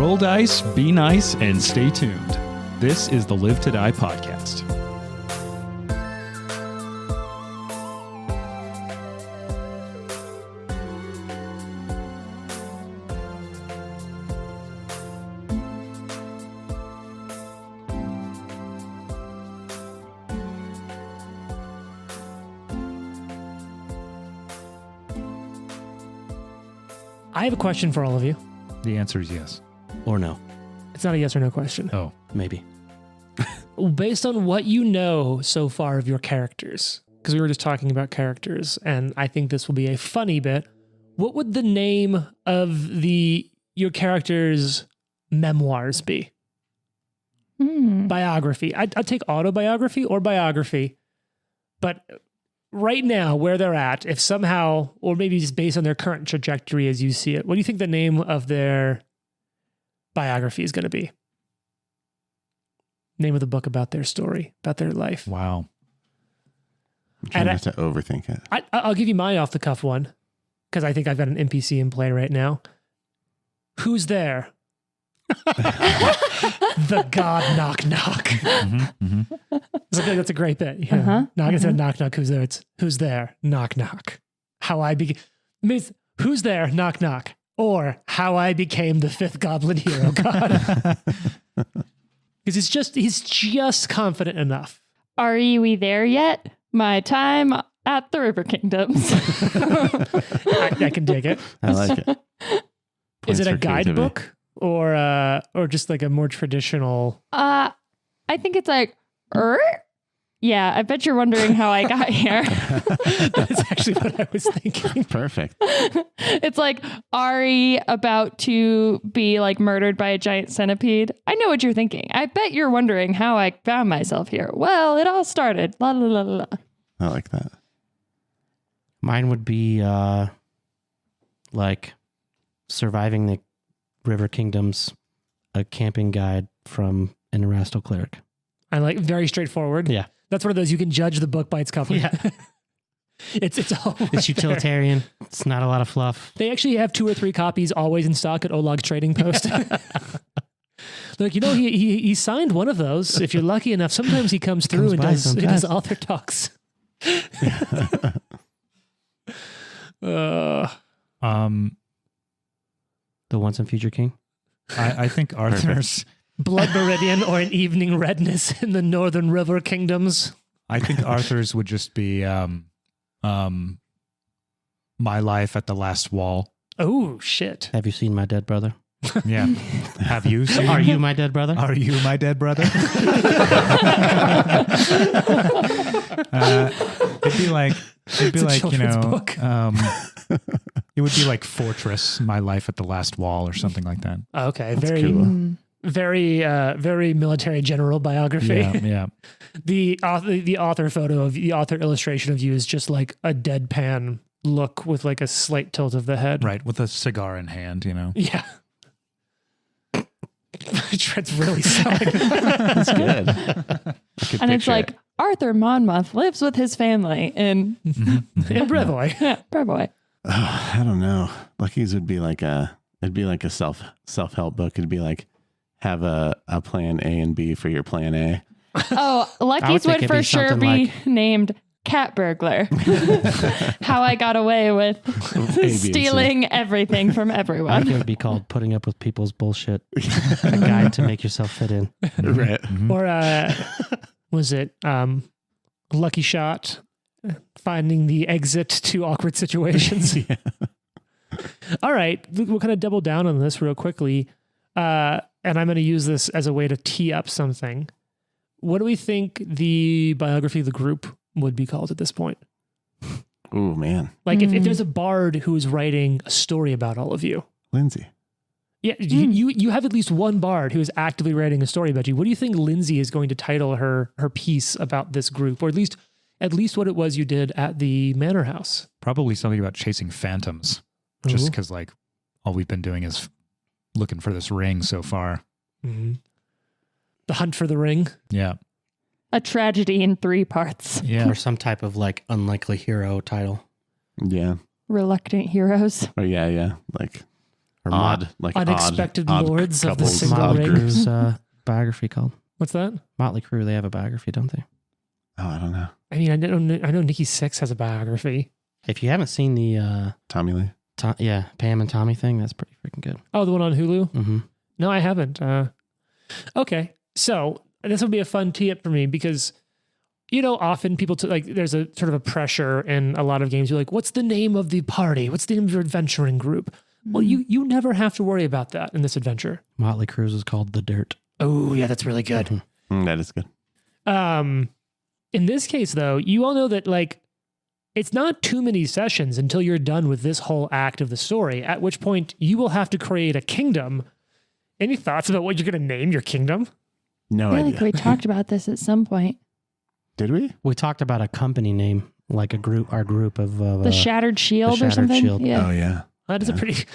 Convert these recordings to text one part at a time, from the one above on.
Roll dice, be nice, and stay tuned. This is the Live to Die podcast. I have a question for all of you. The answer is yes. Or no. It's not a yes or no question. Oh, Maybe. Based on what you know so far of your characters, because we were just talking about characters, and I think this will be a funny bit, what would the name of your character's memoirs be? Biography. I'd take autobiography or biography, but right now, where they're at, if somehow, or maybe just based on their current trajectory as you see it, what do you think the name of their biography is going to be? Name of the book about their story, about their life. wow. I'm trying not to overthink it. I'll give you my off the cuff one, because I think I've got an NPC in play right now. Who's there? The God knock knock. So I feel like that's a great bit. Yeah. Not instead of knock knock, who's there? It's who's there? Knock knock. How I became. Means who's there? Knock knock. Or how I became the fifth goblin hero god. Because he's just confident enough. Are we there yet? My time at the River Kingdoms. I can dig it. I like it. Is it a for creativity. guidebook or just like a more traditional? I think it's like, yeah, I bet you're wondering how I got here. That's actually what I was thinking. Perfect. It's like Ari about to be like murdered by a giant centipede. I know what you're thinking. I bet you're wondering how I found myself here. Well, it all started. La la la la. I like that. Mine would be like surviving the River Kingdoms, a camping guide from an Erastal cleric. I like very straightforward. Yeah. That's one of those you can judge the book by its cover. Yeah. it's all right It's utilitarian. It's not a lot of fluff. They actually have 2 or 3 copies always in stock at Olog's Trading Post. Like, he signed one of those. If you're lucky enough, sometimes he comes through and does his author talks. Um, The Once and Future King. I think Arthur's. Blood Meridian or an Evening Redness in the Northern River Kingdoms. I think Arthur's would just be My Life at the Last Wall. Oh, shit. Have you seen my dead brother? Yeah. Have you seen? Are you my dead brother? Are you my dead brother? It'd be like book. It would be like Fortress, My Life at the Last Wall, or something like that. Okay, That's very, cool. very military general biography. Yeah. The author photo of the author illustration of you is just like a deadpan look with like a slight tilt of the head. Right, with a cigar in hand, Yeah. Tread's really selling. That's good. And it's like, Arthur Monmouth lives with his family in Brevoy. Brevoy. Oh, I don't know. Lucky's would be like it'd be like a self-help book. It'd be like, have a plan A and B for your plan A. Oh, Lucky's think would it'd for be sure something be like- named Cat Burglar. How I got away with A, B, and C. stealing everything from I think it everyone. would be called Putting Up with People's Bullshit. A guide to make yourself fit in. Right. Or was it Lucky Shot? Finding the exit to awkward situations. Yeah. All right, we'll kind of double down on this real quickly. And I'm going to use this as a way to tee up something. What do we think the biography of the group would be called at this point? Oh, man. Like if there's a bard who is writing a story about all of you. Lindsay. Yeah, you have at least one bard who is actively writing a story about you. What do you think Lindsay is going to title her piece about this group? Or at least what it was you did at the Manor House? Probably something about chasing phantoms. Just Ooh. because like all we've been doing is looking for this ring so far. Mm-hmm. The Hunt for the Ring. Yeah. A tragedy in 3 parts. Yeah. Or some type of like unlikely hero title. Yeah. Reluctant heroes. Or yeah. Like Or Unexpected odd Lords of the couples. Single Motley Ring. Crue's biography called. What's that? Motley Crue, they have a biography, don't they? Oh, I don't know. I mean, I know Nikki Sixx has a biography. If you haven't seen the Tommy Lee. Pam and Tommy thing, that's pretty freaking good. Oh, the one on Hulu? Mm-hmm. No, I haven't. Okay. So this would be a fun tee-up for me because, often people, there's a sort of a pressure in a lot of games. You're like, what's the name of the party? What's the name of your adventuring group? Well, you never have to worry about that in this adventure. Motley Crue's is called The Dirt. Oh, yeah, that's really good. That is good. In this case, though, you all know that, it's not too many sessions until you're done with this whole act of the story, at which point you will have to create a kingdom. Any thoughts about what you're going to name your kingdom? No I feel idea. like we talked about this at some point. Did we? We talked about a company name, like our group of The Shattered Shield or Shattered something? Shield. Yeah. Oh, yeah. That is a pretty...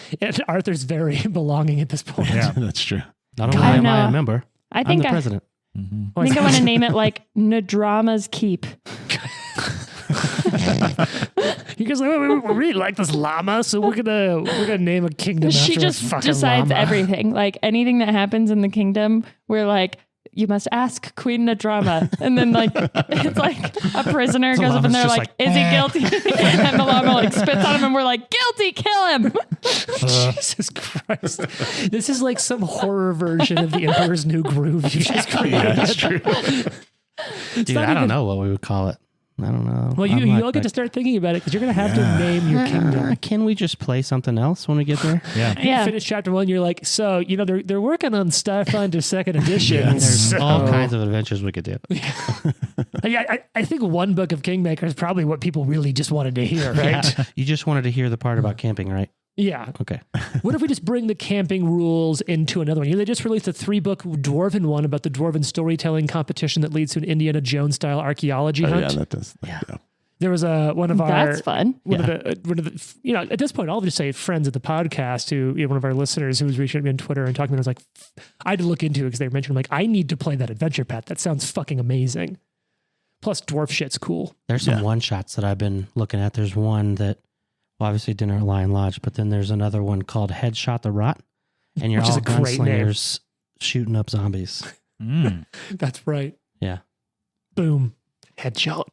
Arthur's very belonging at this point. Yeah. That's true. Not only I am I know. a member, I I'm think the president. Mm-hmm. I think I want to name it like Nadrama's Keep. You guys, we really like this llama, so we're gonna name a kingdom. She after just a fucking decides llama. everything. Like anything that happens in the kingdom, we're like, you must ask Queen Nadrama. And then it's like a prisoner goes up and they're like, is he guilty? And the llama spits on him and we're like, guilty, kill him. Jesus Christ. This is like some horror version of the Emperor's New Groove you just created. Yeah, that's true. Dude, I don't know what we would call it. I don't know. Well, you all get to start thinking about it because you're going to have to name your kingdom. Can we just play something else when we get there? Yeah. You finish chapter 1, you're like, so, they're working on Starfinder 2nd edition. There's so- all kinds of adventures we could do. I think one book of Kingmaker is probably what people really just wanted to hear, right? Yeah. You just wanted to hear the part about camping, right? Yeah. Okay. What if we just bring the camping rules into another one? They just released a 3-book dwarven one about the dwarven storytelling competition that leads to an Indiana Jones style archaeology Oh, hunt. yeah, that does. Yeah. There was one of our That's fun. one of the at this point I'll just say friends of the podcast who one of our listeners who was reaching out to me on Twitter and talking to me. I was like, I had to look into it because they mentioned like I need to play that adventure path. That sounds fucking amazing. Plus dwarf shit's cool. There's some one shots that I've been looking at. There's one that obviously Dinner at Lion Lodge, but then there's another one called Headshot the Rot, and you're Which is all a great name. gunslingers shooting up zombies. Mm. That's right. Yeah. Boom. Headshot.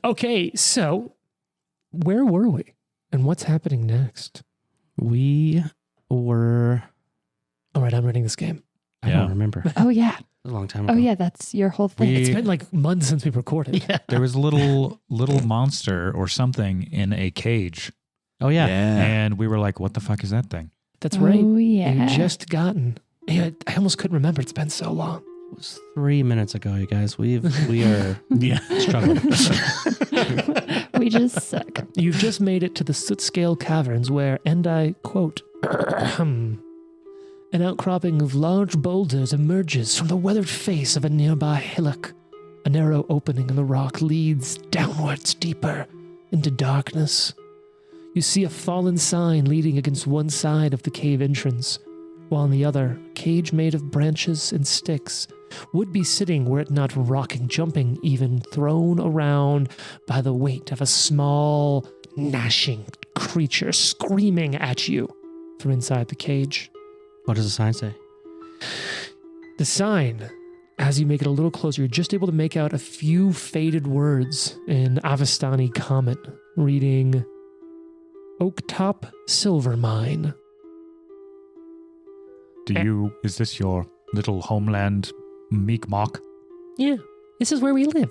Okay, so where were we? And what's happening next? We were... All right, I'm running this game. I don't remember. It Oh, yeah. was a long time ago. Oh, yeah. That's your whole thing. It's been like months since we recorded. Yeah. There was a little monster or something in a cage, Oh, yeah. and we were like, "What the fuck is that thing?" That's right. Oh, yeah. You just gotten. Yeah, I almost couldn't remember. It's been so long. It was 3 minutes ago, you guys. We are Yeah. struggling. We just suck. You've just made it to the Soot Scale Caverns where, and I quote, an outcropping of large boulders emerges from the weathered face of a nearby hillock. A narrow opening in the rock leads downwards deeper into darkness. You see a fallen sign leading against one side of the cave entrance, while on the other, a cage made of branches and sticks would be sitting were it not rocking, jumping, even thrown around by the weight of a small, gnashing creature screaming at you from inside the cage. What does the sign say? The sign, as you make it a little closer, you're just able to make out a few faded words in Avastani Comet, reading, Oaktop Silver Mine. Is this your little homeland, Meekmock? Yeah, this is where we live.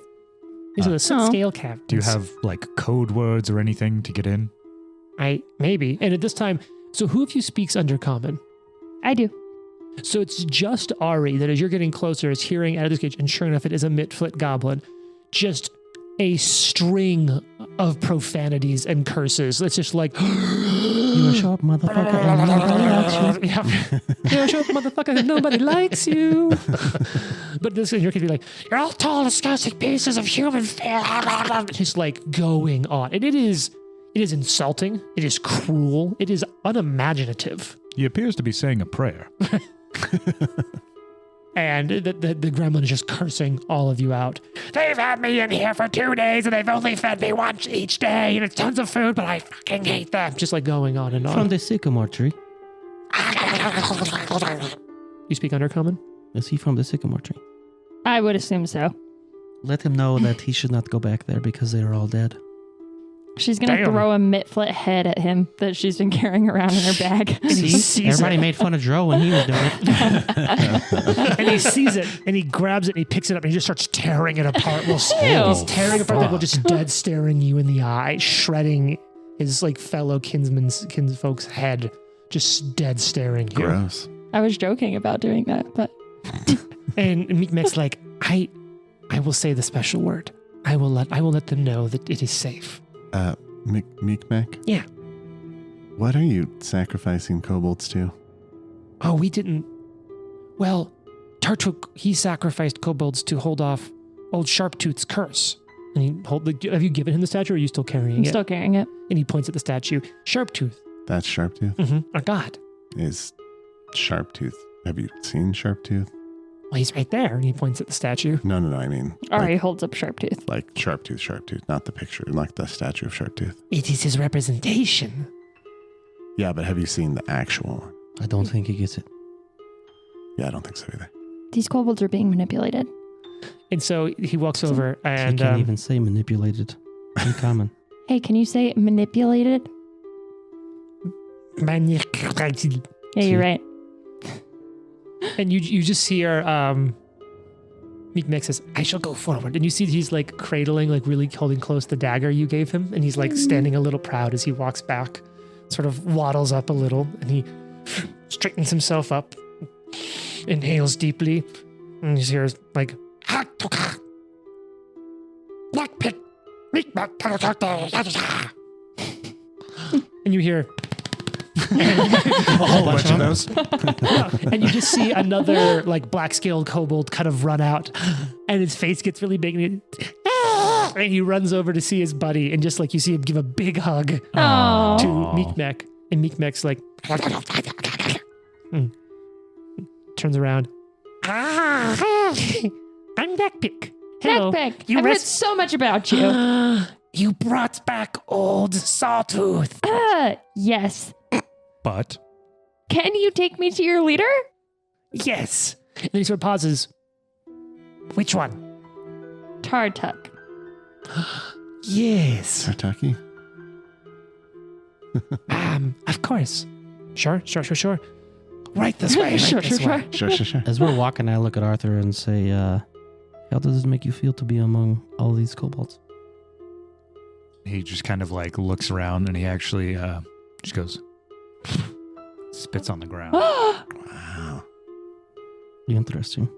These are the Soot Oh. Scale Caverns. Do you have like code words or anything to get in? Maybe. And at this time, so who of you speaks Undercommon? I do. So it's just Ari that as you're getting closer is hearing out of this cage, and sure enough, it is a Mitfoot goblin. Just a string of profanities and curses. It's just like, You a sharp motherfucker and nobody likes you. Yeah. You're a short motherfucker and nobody likes you. But this in your case be like, you're all tall, disgusting pieces of human flesh. Just like going on. And it is insulting. It is cruel. It is unimaginative. He appears to be saying a prayer. And the gremlin is just cursing all of you out. They've had me in here for 2 days and they've only fed me once each day and it's tons of food, but I fucking hate them. Just like going on and on. From the sycamore tree. You speak Undercommon? Is he from the sycamore tree? I would assume so. Let him know that he should not go back there because they are all dead. She's going to Damn. throw a mitflit head at him that she's been carrying around in her bag. And he See? sees Everybody it. made fun of Dro when he was doing it. And he sees it, and he grabs it, and he picks it up, and he just starts tearing it apart. While Ew. he's tearing it apart, while just dead staring you in the eye, shredding his like fellow kinsfolk's head, just dead staring you. Gross. I was joking about doing that, but And Meekmek's like, I will say the special word. I will let them know that it is safe. Meekmek? Yeah. What are you sacrificing kobolds to? Oh, we didn't. Well, Tartuk, he sacrificed kobolds to hold off old Sharptooth's curse. And have you given him the statue, or are you still carrying I'm it? still carrying it. And he points at the statue. Sharptooth, That's Sharptooth? our god. Is Sharptooth. Have you seen Sharptooth? Well, he's right there. And he points at the statue. No, I mean, Ari holds up Sharptooth. like Sharptooth, not the picture, like the statue of Sharptooth. It is his representation. Yeah, but have you seen the actual one? I don't think he gets it. Yeah, I don't think so either. These kobolds are being manipulated. And so he walks over He and can't even say manipulated in common. Hey, can you say manipulated? manipulated. Yeah, you're right. And you just see her, Meekmek says, I shall go forward. And you see he's like cradling, like really holding close the dagger you gave him. And he's like standing a little proud as he walks back, sort of waddles up a little, and he straightens himself up, inhales deeply, and you hear like, and you hear A whole bunch of those. and you just see another like black-scaled kobold kind of run out, and his face gets really big, and he runs over to see his buddy, and just like you see him give a big hug to Oh. Meekmek, and Meekmek's like turns around. I'm Neckpick. Hello. Neckpick, You I've heard rest- so much about you. You brought back old Sawtooth. Yes. But Can you take me to your leader? Yes. And then he sort of pauses. Which one? Tartuk. Yes. Kentucky? Of course. Sure. Right this way. Sure, right this sure, way. Sure. As we're walking, I look at Arthur and say, how does it make you feel to be among all these kobolds? he just kind of like looks around and he actually just goes, spits on the ground. Wow. Interesting.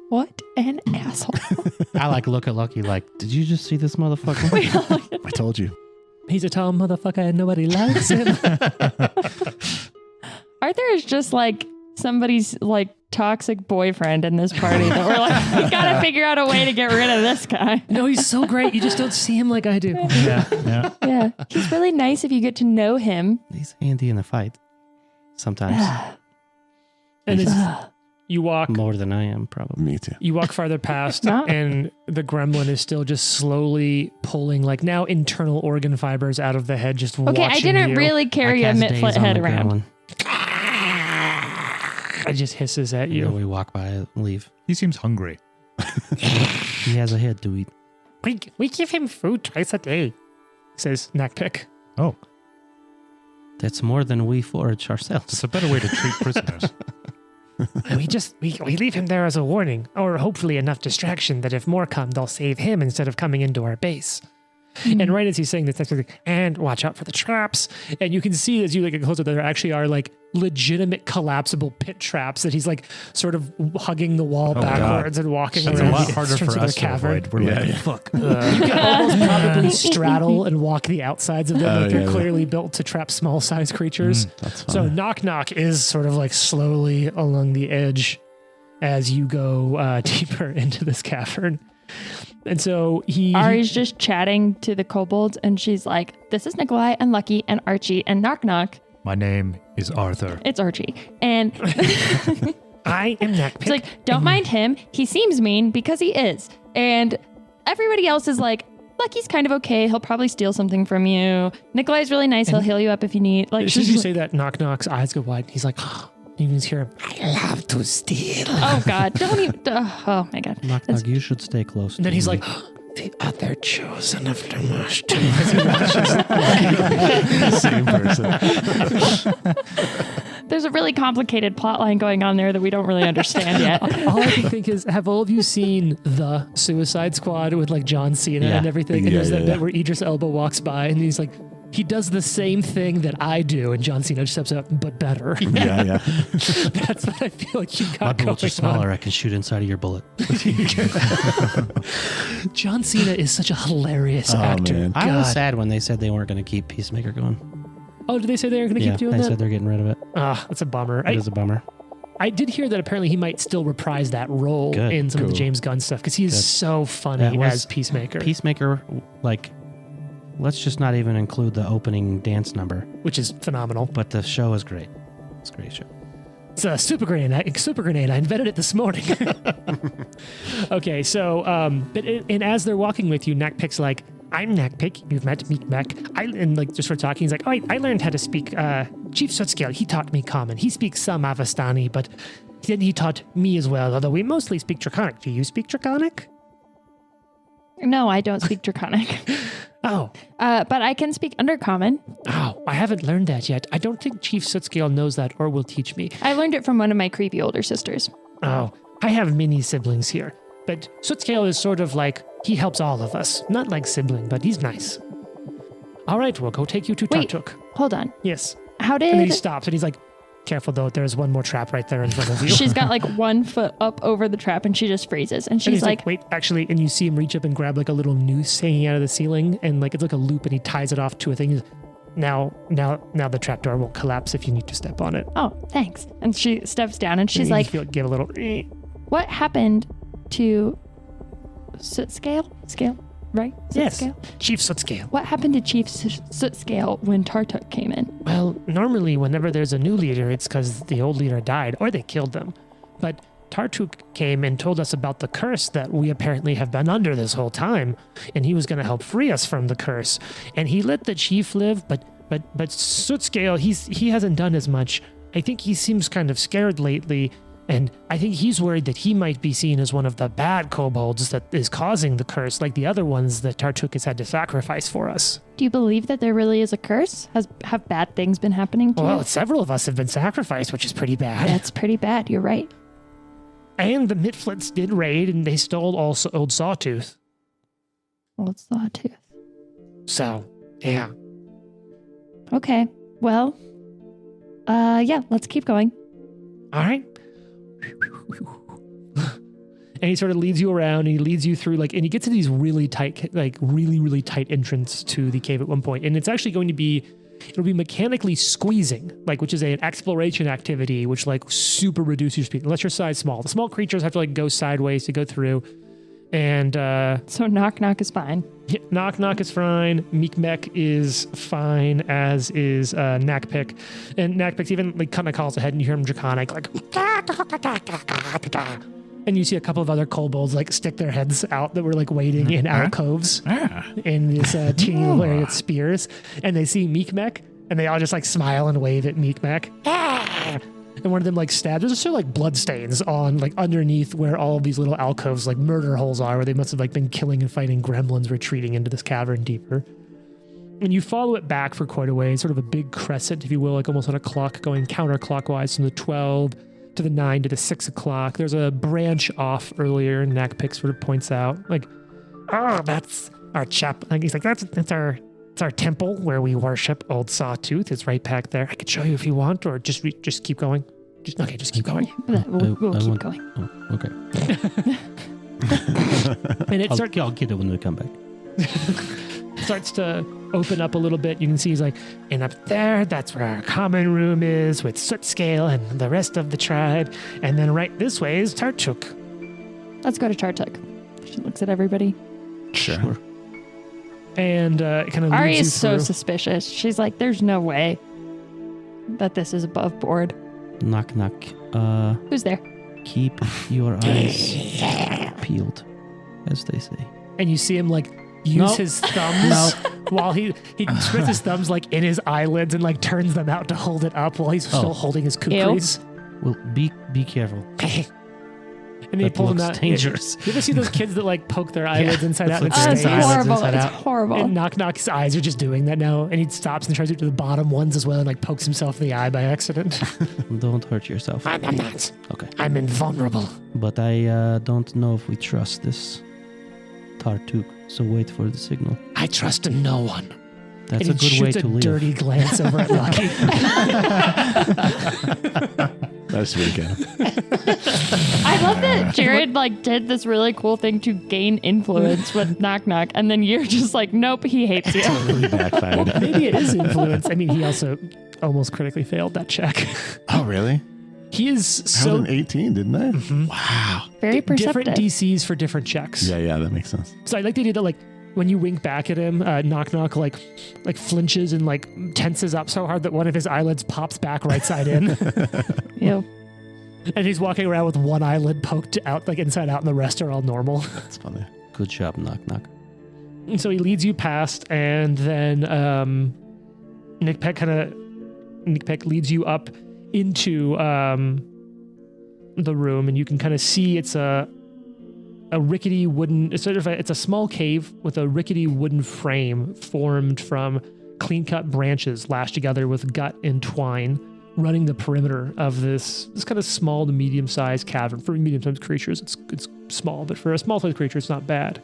What an asshole. I like look at Lucky like, did you just see this motherfucker? I told you. He's a tall motherfucker and nobody likes him. Arthur is just like somebody's like toxic boyfriend in this party that we're like, we gotta figure out a way to get rid of this guy. No, he's so great. You just don't see him like I do. Yeah. Yeah. He's really nice if you get to know him. He's handy in a fight. Sometimes. And as you walk, More than I am, probably. Me too. you walk farther past, No. and the gremlin is still just slowly pulling, like now internal organ fibers out of the head, just Okay, I watching didn't you. really carry I a cast mitflit daze on head the around. gremlin. It just hisses at You know, you. we walk by and leave. He seems hungry. He has a head to eat. We give him food twice a day, says Neckpick. Oh, That's more than we forage ourselves. it's a better way to treat prisoners. We leave him there as a warning, or hopefully enough distraction that if more come, they'll save him instead of coming into our base. And right as he's saying this, and watch out for the traps. And you can see as you get closer, there actually are like legitimate collapsible pit traps that he's like sort of hugging the wall Oh, backwards and walking It's around a lot the harder entrance for of us the to cavern. avoid. We're Yeah, like, yeah. fuck. You can almost probably straddle and walk the outsides of them. Oh, Like they're yeah. clearly built to trap small sized creatures. That's fine. So knock knock is sort of like slowly along the edge as you go deeper into this cavern. And so Ari's just chatting to the kobolds and she's like, this is Nikolai and Lucky and Archie and Knock Knock. My name is Arthur. It's Archie. And I am Neckpick. it's like, don't mind him. He seems mean because he is. And everybody else is like, Lucky's kind of okay. He'll probably steal something from you. Nikolai's really nice. He'll heal you up if you need. Like, As soon as you say that, Knock Knock's eyes go wide. He's like, you can just hear him. I love to steal. oh God, don't even. Oh my God. Knock, knock. You should stay close. And then to he's me. like, the other chosen of the mush too. Same person. There's a really complicated plot line going on there that we don't really understand yet. All I can think is, have all of you seen The Suicide Squad with like John Cena and everything? And there's that bit where Idris Elba walks by and he's like, he does the same thing that I do, and John Cena just steps up, but better. Yeah. That's what I feel like you my got going bullets are on. smaller. I can shoot inside of your bullet. John Cena is such a hilarious Oh, actor. man. I was God. sad when they said they weren't going to keep Peacemaker going. Oh, did they say they were going to Yeah, keep doing they that? said they're getting rid of it. Ah, that's a bummer. It is a bummer. I did hear that apparently he might still reprise that role Good. in some of the Cool. James Gunn stuff because he is Good. so funny That was- as Peacemaker, Peacemaker, like, let's just not even include the opening dance number. which is phenomenal. But the show is great. It's a great show. It's a super grenade. Super grenade. I invented it this morning. Okay, so and as they're walking with you, Nakpik's like, "I'm Nakpik. You've met Meekmek." And like just for talking, he's like, "Oh, I learned how to speak Chief Sutscale. He taught me Common. He speaks some Avastani, but then he taught me as well. Although we mostly speak Draconic. Do you speak Draconic?" No, I don't speak Draconic. Oh, But I can speak Undercommon. oh, I haven't learned that yet. I don't think Chief Sutscale knows that or will teach me. I learned it from one of my creepy older sisters. Oh, I have many siblings here, but Sutscale is sort of like, he helps all of us. Not like sibling, but he's nice. All right, we'll go take you to Wait. Tartuk. Hold on. Yes. How And then he did... stops and he's like, careful though, there's one more trap right there in front of you. She's got like 1 foot up over the trap and she just freezes. And and she's he's like, wait, actually, and you see him reach up and grab like a little noose hanging out of the ceiling, and like it's like a loop, and he ties it off to a thing. He's, now the trapdoor won't collapse if you need to step on it. oh, thanks. And she steps down and she's And you like, feel it give a little. what happened to Scale? Scale, right? Yes, Scale? Chief Sutscale. What happened to Chief Scale when Tartuk came in? Well, normally whenever there's a new leader, it's because the old leader died or they killed them. But Tartuk came and told us about the curse that we apparently have been under this whole time, and he was going to help free us from the curse. And he let the chief live, but Sutscale, he hasn't done as much. I think he seems kind of scared lately, and I think he's worried that he might be seen as one of the bad kobolds that is causing the curse, like the other ones that Tartuk has had to sacrifice for us. Do you believe that there really is a curse? Have bad things been happening to Well, you? several of us have been sacrificed, which is pretty bad. That's pretty bad. You're right. And the Mitflits did raid, and they stole also Old Sawtooth. Old Sawtooth. So, yeah. Okay. Well, yeah, let's keep going. All right. And he sort of leads you around, and he leads you through, like, and he gets to these really tight, like, really tight entrance to the cave at one point. And it's actually going to be, it'll be mechanically squeezing, like, which is an exploration activity, which, like, super reduces your speed, unless your size small. The small creatures have to, like, go sideways to go through. And, So knock knock is fine. yeah, Knock Knock is fine. Meekmek is fine, as is Nakpik. And Nakpik even like kind of calls ahead, and you hear him draconic, like. And you see a couple of other kobolds like stick their heads out that were like waiting in alcoves in this teeny little area with spears. And they see Meekmek, and they all just like smile and wave at Meekmek. And one of them like stabs. There's just like blood stains on like underneath where all of these little alcoves, like murder holes are, where they must have like been killing and fighting gremlins retreating into this cavern deeper. And you follow it back for quite a ways, sort of a big crescent, if you will, like almost on a clock going counterclockwise from the 12 to the 9 to the 6 o'clock. There's a branch off earlier, and Nakpik sort of points out, like, oh, that's our chapel. Like, he's like, that's our temple where we worship Old Sawtooth. It's right back there. I could show you if you want, or just keep going. Just keep going. We'll I keep want- going. Oh, okay. And it I'll get it when we come back. starts to open up a little bit. You can see he's like, and up there, that's where our common room is with Sootscale and the rest of the tribe. And then right this way is Tartuk. Let's go to Tartuk. She looks at everybody. Sure. And it kind of Ari leads you is so through. suspicious. She's like, there's no way that this is above board. Knock, knock. Who's there? Keep your eyes peeled, as they say. And you see him like, use his thumbs while he spreads his thumbs like in his eyelids and like turns them out to hold it up while he's still holding his kukris. Well, be careful. And he pulls them out. Dangerous. You ever see those kids that like poke their eyelids inside out? And Oh, it's stays? horrible. It's horrible. And Knock's eyes are just doing that now. And he stops and tries to do the bottom ones as well and like pokes himself in the eye by accident. Don't hurt yourself. I'm not. Okay. I'm invulnerable. But I don't know if we trust this Tartuk, so wait for the signal. I trust in no one. That's and a good way shoots to a live. dirty glance over at Lucky. That's really good. I love that Jared like did this really cool thing to gain influence with Knock, and then you're just like, nope, he hates you. Totally backfired. Maybe it is influence. I mean, he also almost critically failed that check. Oh, really? He is I so was an 18, didn't I? Mhm. Wow. Very perceptive. different DCs for different checks. Yeah, that makes sense. So I like the idea that like when you wink back at him, Knock like flinches and like tenses up so hard that one of his eyelids pops back right side in. Ew. And he's walking around with one eyelid poked out, like inside out, and the rest are all normal. That's funny. Good job, Knock. And so he leads you past, and then Nick Peck leads you up into the room, and you can kind of see it's a rickety wooden. It's a small cave with a rickety wooden frame formed from clean-cut branches lashed together with gut and twine, running the perimeter of this kind of small to medium-sized cavern. For medium-sized creatures, it's small, but for a small-sized creature, it's not bad.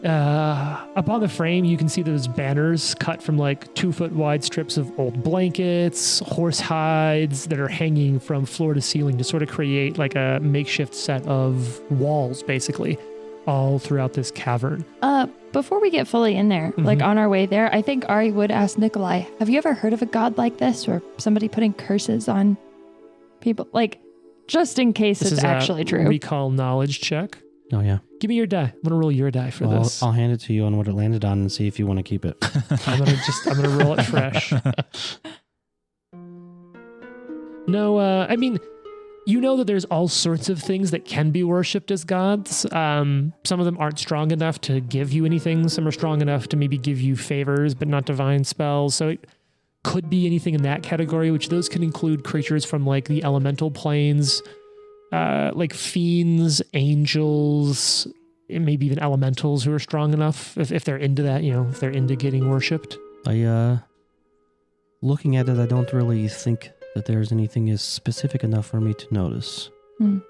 Up on the frame, you can see those banners cut from like 2-foot wide strips of old blankets, horse hides that are hanging from floor to ceiling to sort of create like a makeshift set of walls, basically, all throughout this cavern. Before we get fully in there, like on our way there, I think Ari would ask Nikolai, have you ever heard of a god like this or somebody putting curses on people? Like, just in case This it's is actually a true. recall knowledge check. Oh, yeah. Give me your die. I'm gonna roll your die for this. I'll hand it to you on what it landed on and see if you want to keep it. I'm gonna roll it fresh. No, I mean, you know that there's all sorts of things that can be worshipped as gods. Some of them aren't strong enough to give you anything. Some are strong enough to maybe give you favors, but not divine spells. So it could be anything in that category, which those can include creatures from like the elemental planes, like fiends, angels, and maybe even elementals who are strong enough if they're into that, if they're into getting worshipped. Looking at it, I don't really think that there's anything as specific enough for me to notice. The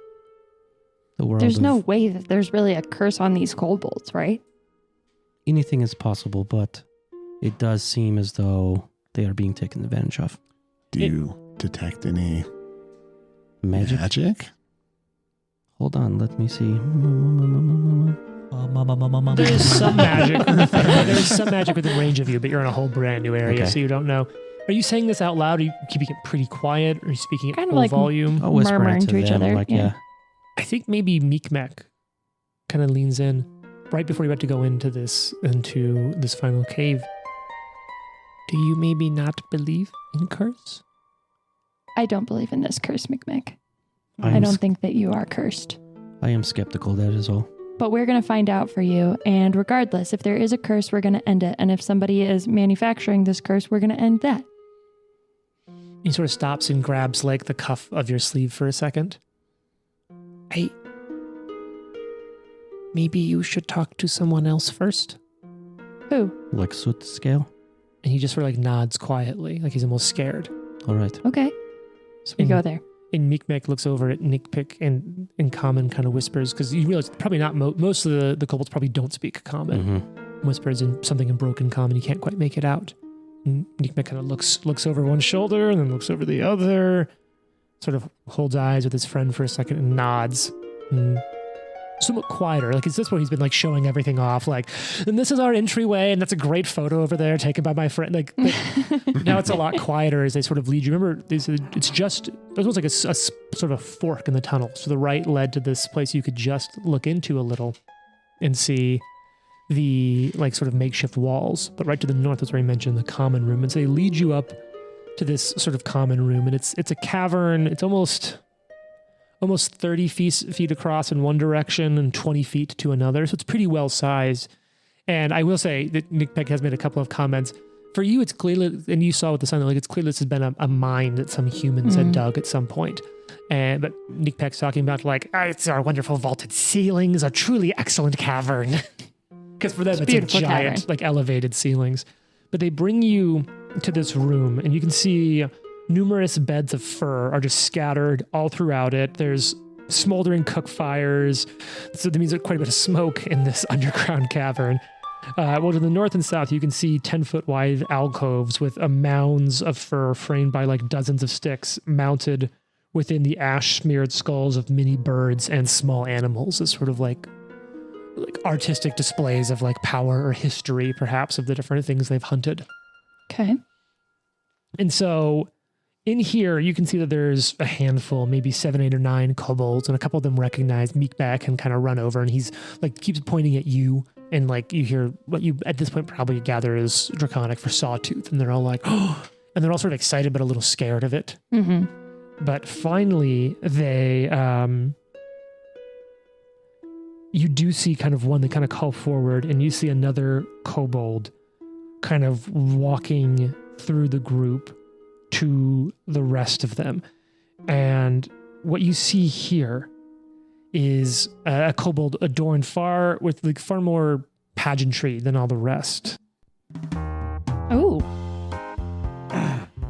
world There's of no way that there's really a curse on these kobolds, right? anything is possible, but it does seem as though they are being taken advantage of. Do you detect any Magic? Hold on, let me see. There's some magic. There's some magic within range of you, but you're in a whole brand new area, so you don't know. Are you saying this out loud? Are you keeping it pretty quiet? Or are you speaking at Kind of full like volume? I'll whisper murmuring it to each them, other, like, yeah. I think maybe Meekmek kind of leans in right before you're about to go into this final cave. Do you maybe not believe in curse? I don't believe in this curse, McMick. I don't think that you are cursed. I am skeptical, that is all. But we're going to find out for you. And regardless, if there is a curse, we're going to end it. And if somebody is manufacturing this curse, we're going to end that. He sort of stops and grabs like the cuff of your sleeve for a second. Maybe you should talk to someone else first. Who? Like soot scale? And he just sort of like nods quietly, like he's almost scared. All right. Okay. So We go there. And Meekmek looks over at Nickpick and in common kind of whispers, because you realize probably not most of the kobolds probably don't speak common. Mm-hmm. Whispers in something in broken common. You can't quite make it out. And Nickmek kind of looks over one shoulder and then looks over the other, sort of holds eyes with his friend for a second and nods. And somewhat quieter. Like, it's this point he's been like showing everything off. Like, and this is our entryway, and that's a great photo over there taken by my friend. Like now it's a lot quieter as they sort of lead you. Remember, it's just there's almost like a sort of fork in the tunnel. So the right led to this place you could just look into a little and see the like sort of makeshift walls. But right to the north is where he mentioned the common room, and so they lead you up to this sort of common room, and it's a cavern. It's almost 30 feet across in one direction and 20 feet to another. So it's pretty well sized. And I will say that Nick Peck has made a couple of comments. For you, it's clearly, and you saw with the sun, like it's clear this has been a mine that some humans had dug at some point. But Nick Peck's talking about like, it's our wonderful vaulted ceilings, a truly excellent cavern. Because for them, it's a giant, cavern. Like elevated ceilings. But they bring you to this room, and you can see numerous beds of fur are just scattered all throughout it. There's smoldering cook fires. So that means there's quite a bit of smoke in this underground cavern. Well, to the north and south, you can see 10-foot wide alcoves with mounds of fur framed by like dozens of sticks mounted within the ash-smeared skulls of many birds and small animals as sort of like artistic displays of like power or history, perhaps, of the different things they've hunted. Okay. And so in here, you can see that there's a handful, maybe 7, 8, or 9 kobolds, and a couple of them recognize Meekback and kind of run over, and he's like keeps pointing at you. And like you hear what you at this point probably gather is Draconic for Sawtooth, and they're all like, oh, and they're all sort of excited but a little scared of it. Mm-hmm. But finally, they, you do see kind of one they kind of call forward, and you see another kobold kind of walking through the group to the rest of them. And what you see here is a kobold adorned with like far more pageantry than all the rest. Oh.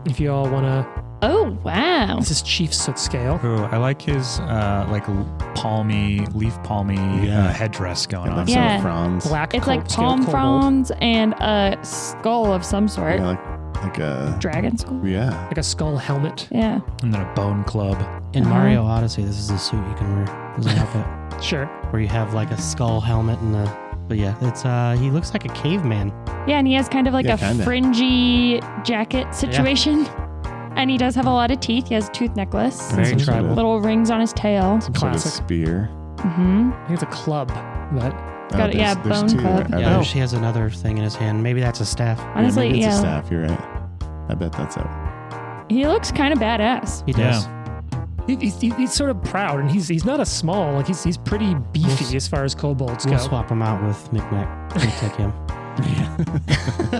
If you all want to... Oh, wow. This is Chief Sootscale. Ooh, I like his like leaf palmy headdress going on. Yeah. Fronds. Black It's like palm fronds and a skull of some sort. Yeah, like a dragon skull? Yeah. Like a skull helmet. Yeah. And then a bone club. In Mario Odyssey, this is a suit you can wear as an outfit. Sure. Where you have like a skull helmet and but yeah, it's he looks like a caveman. Yeah, and he has kind of like kinda. Fringy jacket situation. And he does have a lot of teeth. He has a tooth necklace. Very Some sort tribal. of- Little rings on his tail. Some sort of Classic. spear. Mm-hmm. I think it's a club, but Got it, yeah, there's bone two. club. I Yeah, bet- he has another thing in his hand. Maybe that's a staff. Honestly, maybe it's yeah. a staff. You're right. I bet that's it. He looks kind of badass. He does. he's sort of proud, and he's not a small, like he's pretty beefy as far as kobolds We'll go. swap him out with Micmac. We'll take him.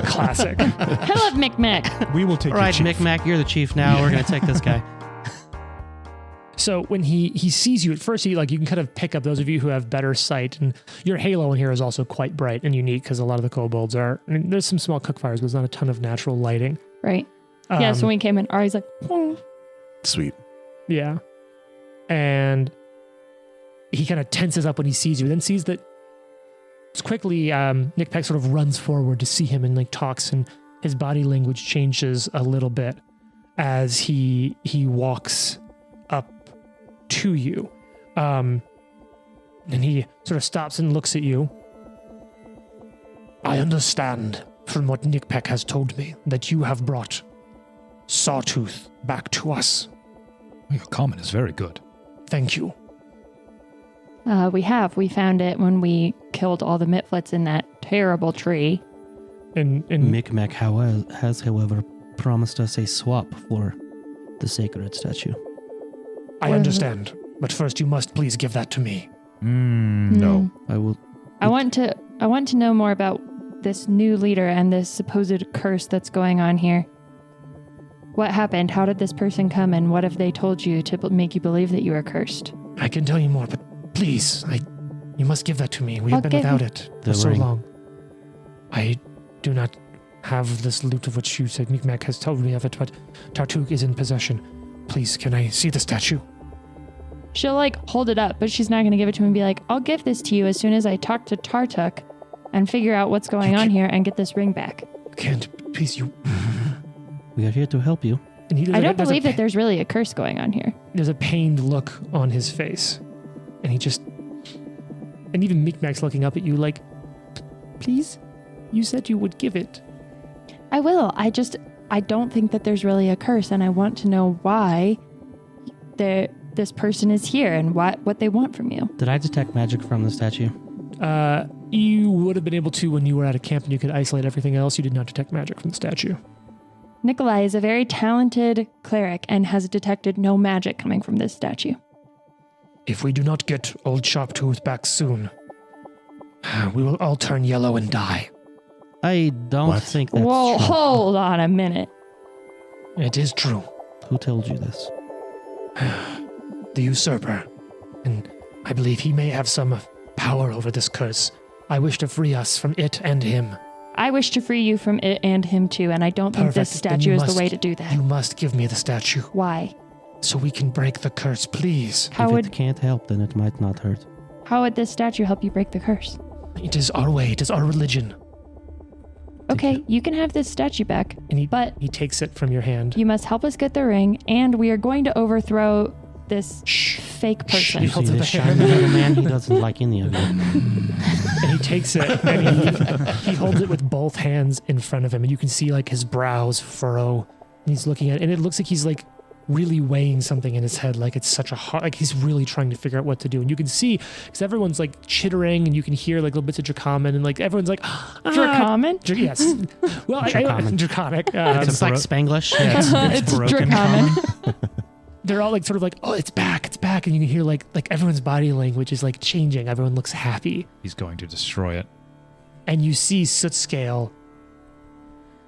Classic. I love Micmac. We will take All right, your chief. Micmac, you're the chief now. We're going to take this guy. So when he sees you, at first you can kind of pick up, those of you who have better sight, and your halo in here is also quite bright and unique because a lot of the kobolds are, I mean, there's some small cook fires, but there's not a ton of natural lighting. Right. Yeah, so when we came in, Ari's like, "Hmm." Sweet. Yeah. And he kind of tenses up when he sees you, then sees that quickly Nick Peck sort of runs forward to see him and like talks, and his body language changes a little bit as he walks up to you. And he sort of stops and looks at you. I understand from what Nick Peck has told me that you have brought Sawtooth back to us. Your comment is very good. Thank you. We found it when we killed all the Mitflets in that terrible tree. And Micmac has, however, promised us a swap for the sacred statue. I understand, but first you must please give that to me. No. I will. I want to know more about this new leader and this supposed curse that's going on here. What happened? How did this person come, and what have they told you to make you believe that you are cursed? I can tell you more, but please, you must give that to me. We have been Okay. without it The for so ring. long. I do not have this loot of which you said Micmac has told me of it, but Tartuk is in possession. Please, can I see the statue? She'll hold it up, but she's not going to give it to him and be like, I'll give this to you as soon as I talk to Tartuk and figure out what's going on here and get this ring back. You can't, please, you. We are here to help you. And he, I don't believe that there's really a curse going on here. There's a pained look on his face. And he just... And even Micmac's looking up at you like, please? You said you would give it. I will. I don't think that there's really a curse, and I want to know why this person is here and what they want from you. Did I detect magic from the statue? You would have been able to when you were at a camp and you could isolate everything else. You did not detect magic from the statue. Nikolai is a very talented cleric and has detected no magic coming from this statue. If we do not get Old Sharptooth back soon, We will all turn yellow and die. I don't What? think that's Whoa, true. hold on a minute. It is true. Who told you this? The usurper. And I believe he may have some power over this curse. I wish to free us from it and him. I wish to free you from it and him too, and I don't think this Perfect. Then statue you is must- the way to do that. You must give me the statue Why? so we can break the curse, please. How If would it can't help, then it might not hurt. this statue help you break the curse? It is our way. It is our religion. Okay, you can have this statue back, And but he takes it from your hand. you must help us get the ring, and we are going to overthrow this fake person. You holds see up this a hand. shiny little man? He doesn't like any of you. And he takes it and he holds it with both hands in front of him. And you can see like his brows furrow. And he's looking at it. And it looks like he's like really weighing something in his head. Like it's such a hard, like he's really trying to figure out what to do. And you can see, because everyone's like chittering and you can hear like little bits of Dracoman. And like everyone's like, Dracoman? Yes. Well, Dracoman. Draconic. It's like Spanglish. It's broken Dracoman. They're all like sort of like, oh, it's back. And you can hear like everyone's body language is like changing. Everyone looks happy. He's going to destroy it. And you see Soot Scale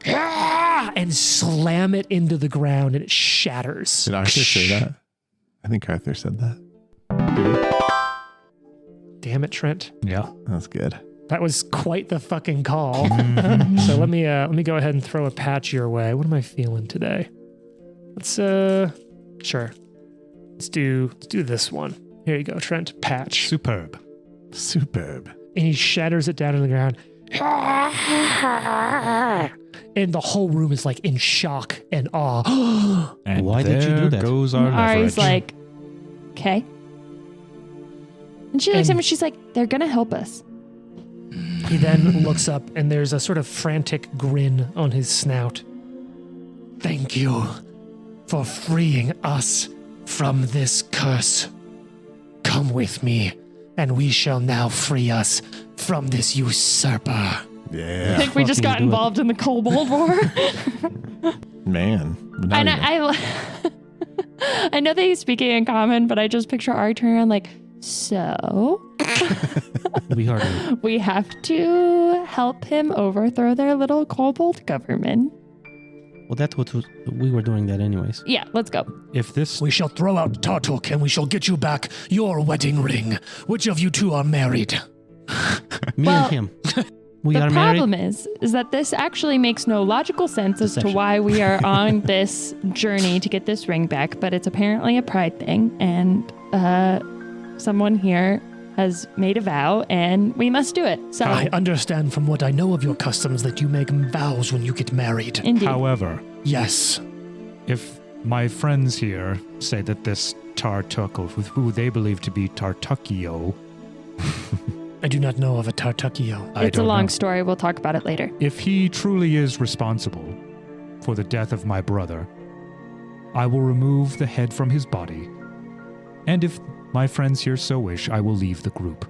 and slam it into the ground and it shatters. Did Arthur say that? I think Arthur said that. Did he? Damn it, Trent. Yeah. That's good. That was quite the fucking call. So let me go ahead and throw a patch your way. What am I feeling today? Let's sure. Let's do this one. Here you go, Trent. Patch. Superb. Superb. And he shatters it down to the ground. And the whole room is like in shock and awe. And Why did you do there that? goes our Ari's leverage. like, okay. And she looks at him and she's like, they're going to help us. He then looks up and there's a sort of frantic grin on his snout. Thank you for freeing us from this curse. Come with me, and we shall now free us from this usurper. I Yeah. think we just got Fucking do it. involved in the kobold war. Man. Now And you know. I know that he's speaking in common, but I just picture Ari turning around like, so We heard him. we have to help him overthrow their little kobold government. Well, that's what we were doing that anyways. Yeah, let's go. If this We shall throw out Tartuk, and we shall get you back your wedding ring. Which of you two are married? Me Well, and him. We The are married. problem is that this actually makes no logical sense as to Deception. why we are on this journey to get this ring back, but it's apparently a pride thing, and someone here has made a vow, and we must do it. So, I understand from what I know of your customs that you make vows when you get married. indeed. however, Yes. if my friends here say that this Tartuk, or who they believe to be Tartukio, I do not know of a Tartukio. I It's a don't long know. story. We'll talk about it later. If he truly is responsible for the death of my brother, I will remove the head from his body. And if my friends here so wish, I will leave the group.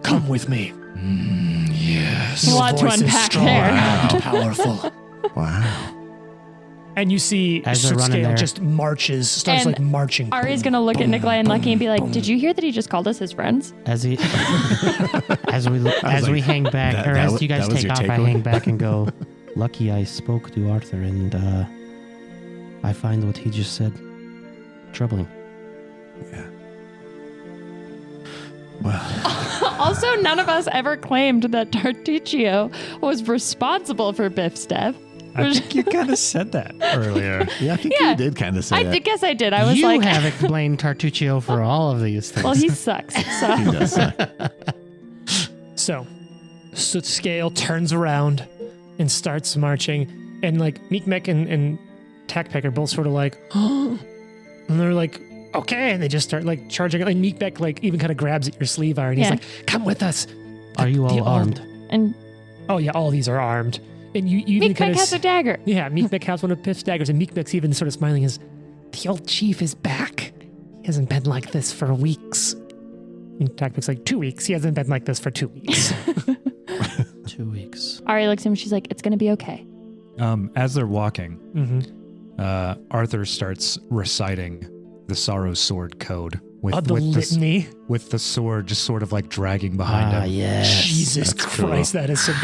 Come with me. Yes. A lot to voice is unpack strong there. and powerful. Wow. And you see As they're running Scale there. just starts And like marching. Ari's gonna look at Nikolai and Lucky and be like, "Did you hear that he just called us his friends?" As he, as we like, hang back, that- or that as was- you guys that was take your off, I takeaway? hang back and go. Lucky, I spoke to Arthur, and I find what he just said troubling. Yeah. Well, Also, none of us ever claimed that Tartuccio was responsible for Biff's death. I think you kind of said that earlier. yeah, I think Yeah. you did kind of say I that. did guess I did. I was you like, have explained Tartuccio for all of these things. well, he sucks. He So does suck. So Scale turns around and starts marching. And like Meekmek and Tackpecker both sort of like, and they're like, okay. And they just start like charging. And Meekmek like even kind of grabs at your sleeve, Iron. He's Yeah. like, come with us. Are you all armed? and Oh, yeah, all these are armed. And you even kind Meekmek of. has a dagger. Yeah, Meekmek has one of Piff's daggers. And Meekmek's even sort of smiling as the old chief is back. He hasn't been like this for weeks. And Tackpeck's like, 2 weeks. He hasn't been like this for 2 weeks. 2 weeks. Ari looks at him. She's like, "It's gonna be okay." As they're walking, Mm-hmm. Arthur starts reciting the Sorrow Sword code with the with litany. with the sword just sort of like dragging behind him. Yes. Jesus That's cool. Christ, that is some.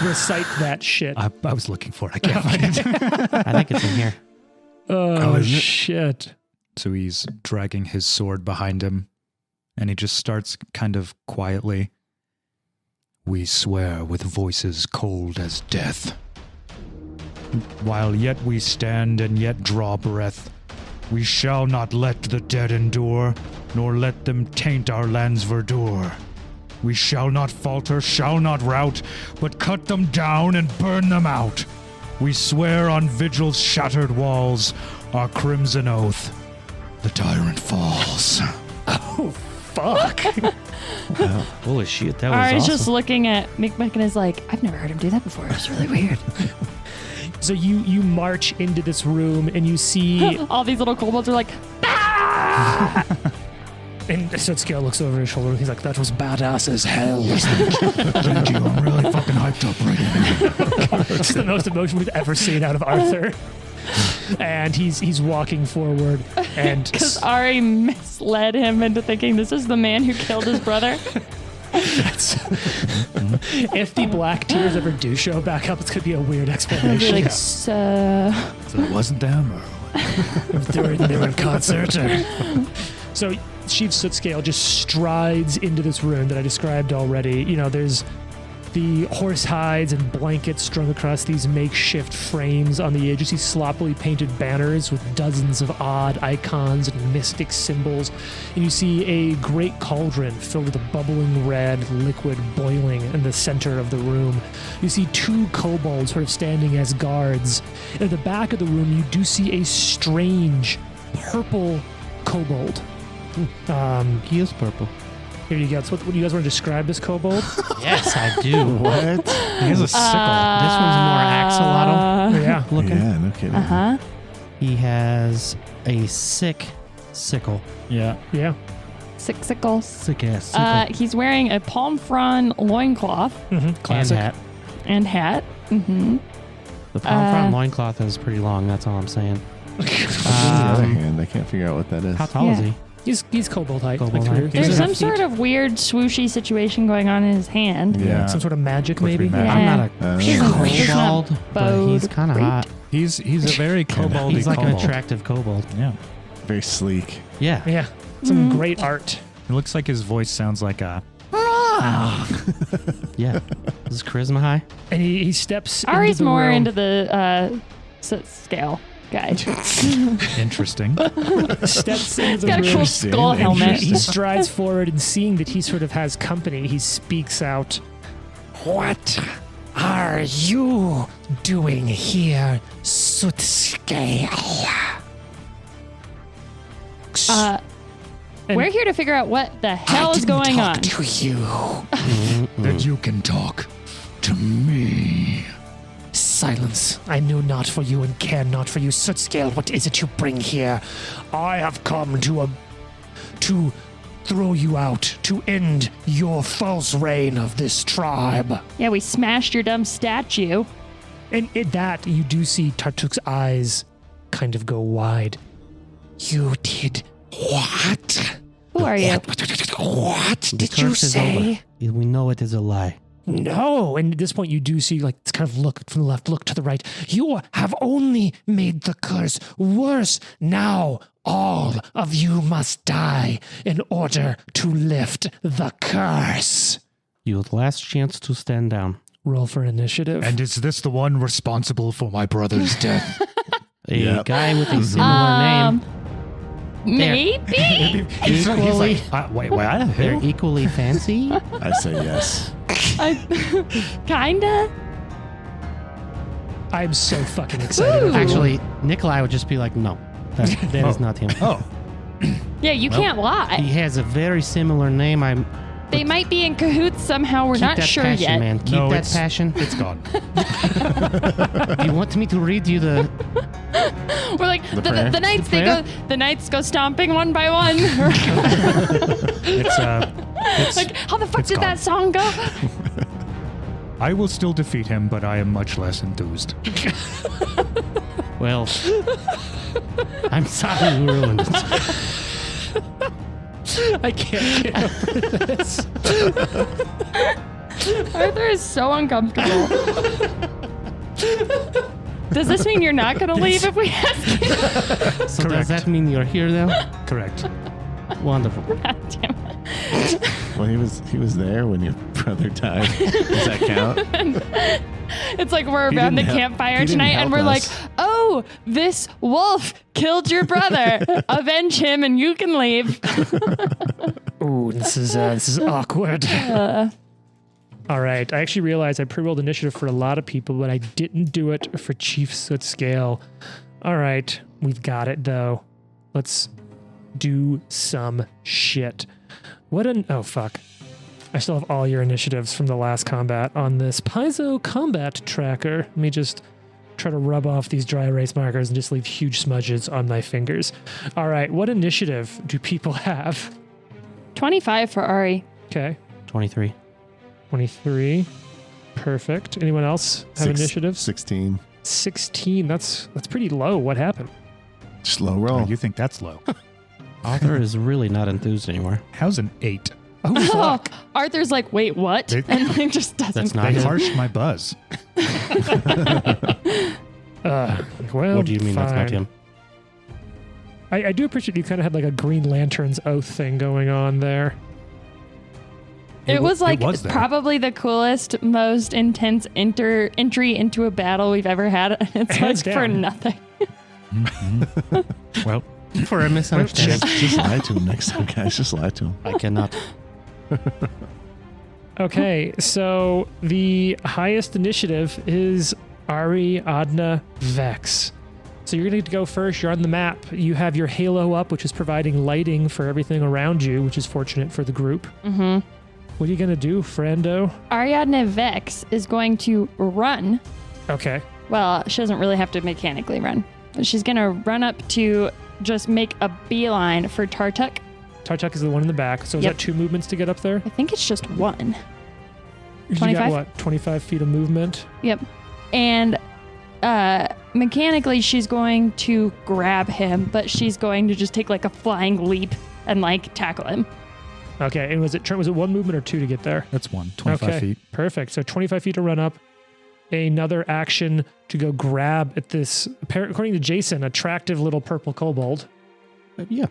Recite that shit. I was looking for it. I can't find it. I think it's in here. Oh, is it? shit. So he's dragging his sword behind him, and he just starts kind of quietly. We swear with voices cold as death. While yet we stand and yet draw breath, we shall not let the dead endure, nor let them taint our land's verdure. We shall not falter, shall not rout, but cut them down and burn them out. We swear on vigil's shattered walls, our crimson oath, the tyrant falls. Oh, fuck. Holy shit, that was Ari's awesome. just looking at Mick and is like, I've never heard him do that before. It's really weird. So you march into this room and you see, All these little kobolds are like, ah! and Sutskill looks over his shoulder and he's like, that was badass as hell. Thank you, I'm really fucking hyped up right now. It's the most emotion we've ever seen out of Arthur. And he's walking forward and Because Ari misled him into thinking this is the man who killed his brother. if the black tears ever do show back up, it's gonna be a weird I'd be explanation. like, so... So it wasn't them, or They're in concert. So Chief Sootscale just strides into this room that I described already. You know, there's the horse hides and blankets strung across these makeshift frames on the edge. You see sloppily painted banners with dozens of odd icons and mystic symbols. And you see a great cauldron filled with a bubbling red liquid boiling in the center of the room. You see two kobolds sort of standing as guards. And at the back of the room, you do see a strange purple kobold. He is purple. Here you go. So what do you guys want to describe this kobold? Yes, I do. What? he has a sickle. This one's more axolotl Yeah. looking. Yeah, no kidding. Uh-huh. He has a sick sickle. Yeah. Yeah. Sickle. Sick ass sickle. He's wearing a palm frond loincloth Mm-hmm. and Classic. hat. and hat. Mm-hmm. The palm front loincloth is pretty long, that's all I'm saying. On the other hand, I can't figure out what that is. How tall is Yeah. he? He's kobold height. Kobold like height. There's 3.5 some feet. sort of weird swooshy situation going on in his hand. Yeah. Some sort of magic, Supposed to be maybe. magic. I'm not a He's not kobold, but he's kind of great. hot. He's a very koboldy He's like an kobold. attractive kobold. Yeah. Very sleek. Yeah. Yeah. Some great art. It looks like his voice sounds like a... Yeah. Is his charisma high? And he steps Ari's into the more room. into the scale guy. Interesting. Steps into He's the got a room. cool Interesting, skull helmet. He strides forward and seeing that he sort of has company, he speaks out. What are you doing here, Sootscale? We're here to figure out what the hell is going on. To you. That you can talk to me. Silence. I knew not for you and care not for you. Sootscale, what is it you bring here? I have come to throw you out, to end your false reign of this tribe. Yeah, we smashed your dumb statue. And at that, you do see Tartuk's eyes kind of go wide. You did what? Who are you? What The did you curse is say? over. We know it is a lie. No. And at this point, you do see, like, it's kind of look from the left, look to the right. You have only made the curse worse. Now, all of you must die in order to lift the curse. Your last chance to stand down. Roll for initiative. And is this the one responsible for my brother's death? A Yep. guy with a similar name. Maybe? he's Equally, like, wait, they're equally fancy. I say yes. Kinda? I'm so fucking excited. Ooh. about this. Actually, Nikolai would just be like, no, that is not him. Oh, Yeah, you can't He lie. has a very similar name. They might be in cahoots somehow. We're Keep not that sure passion, yet. man. Keep No, that it's- passion. it's gone. Do you want me to read you the? We're like prayer? the knights. The prayer? The knights go stomping one by one. It's like how the fuck it's did gone. that song go? I will still defeat him, but I am much less enthused. Well, I'm sorry we ruined it. I can't get over this. Arthur is so uncomfortable. Does this mean you're not going to leave if we ask you? So Correct. does that mean you're here now? Correct. Wonderful. God damn it. Well, he was there when your brother died. Does that count? It's like we're He around the didn't help- campfire he didn't tonight and help we're us. like, oh, this wolf killed your brother. Avenge him and you can leave. Ooh, this is awkward. All right, I actually realized I pre-rolled initiative for a lot of people, but I didn't do it for Chief Soot Scale. All right, we've got it though. Let's do some shit. Oh fuck. I still have all your initiatives from the last combat on this Paizo combat tracker. Let me just try to rub off these dry erase markers and just leave huge smudges on my fingers. All right, what initiative do people have? 25 for Ari. Okay, 23. 23. Perfect. Anyone else have initiatives? 16. 16. That's pretty low. What happened? Slow Oh, roll. you think that's low? Arthur is really not enthused anymore. How's an 8? Oh Oh, fuck. Arthur's like, wait, what? They- And like just doesn't. That's not They good. harshed my buzz. Well, What do you mean that's not fine. him? I do appreciate you kind of had like a Green Lantern's oath thing going on there. It was like was there. probably the coolest, most intense entry into a battle we've ever had. And it's Hands like for down. nothing. Well, For a misunderstanding. Just lie to him next time, guys. Just lie to him. I cannot. Okay, so the highest initiative is Ari, Adna, Vex. So you're going to go first. You're on the map. You have your halo up, which is providing lighting for everything around you, which is fortunate for the group. Mm-hmm. What are you going to do, friendo? Ariadne Vex is going to run. Okay. Well, she doesn't really have to mechanically run. But she's going to run up to just make a beeline for Tartuk. Tartuk is the one in the back. So is Yep. that 2 movements to get up there? I think it's just one. You got 25? what? 25 feet of movement? Yep. And mechanically, she's going to grab him, but she's going to just take like a flying leap and like tackle him. Okay. And was it 1 movement or 2 to get there? that's 25 Okay. feet. Perfect. So 25 feet to run up. Another action to go grab at this, according to Jason, attractive little purple kobold. Yeah.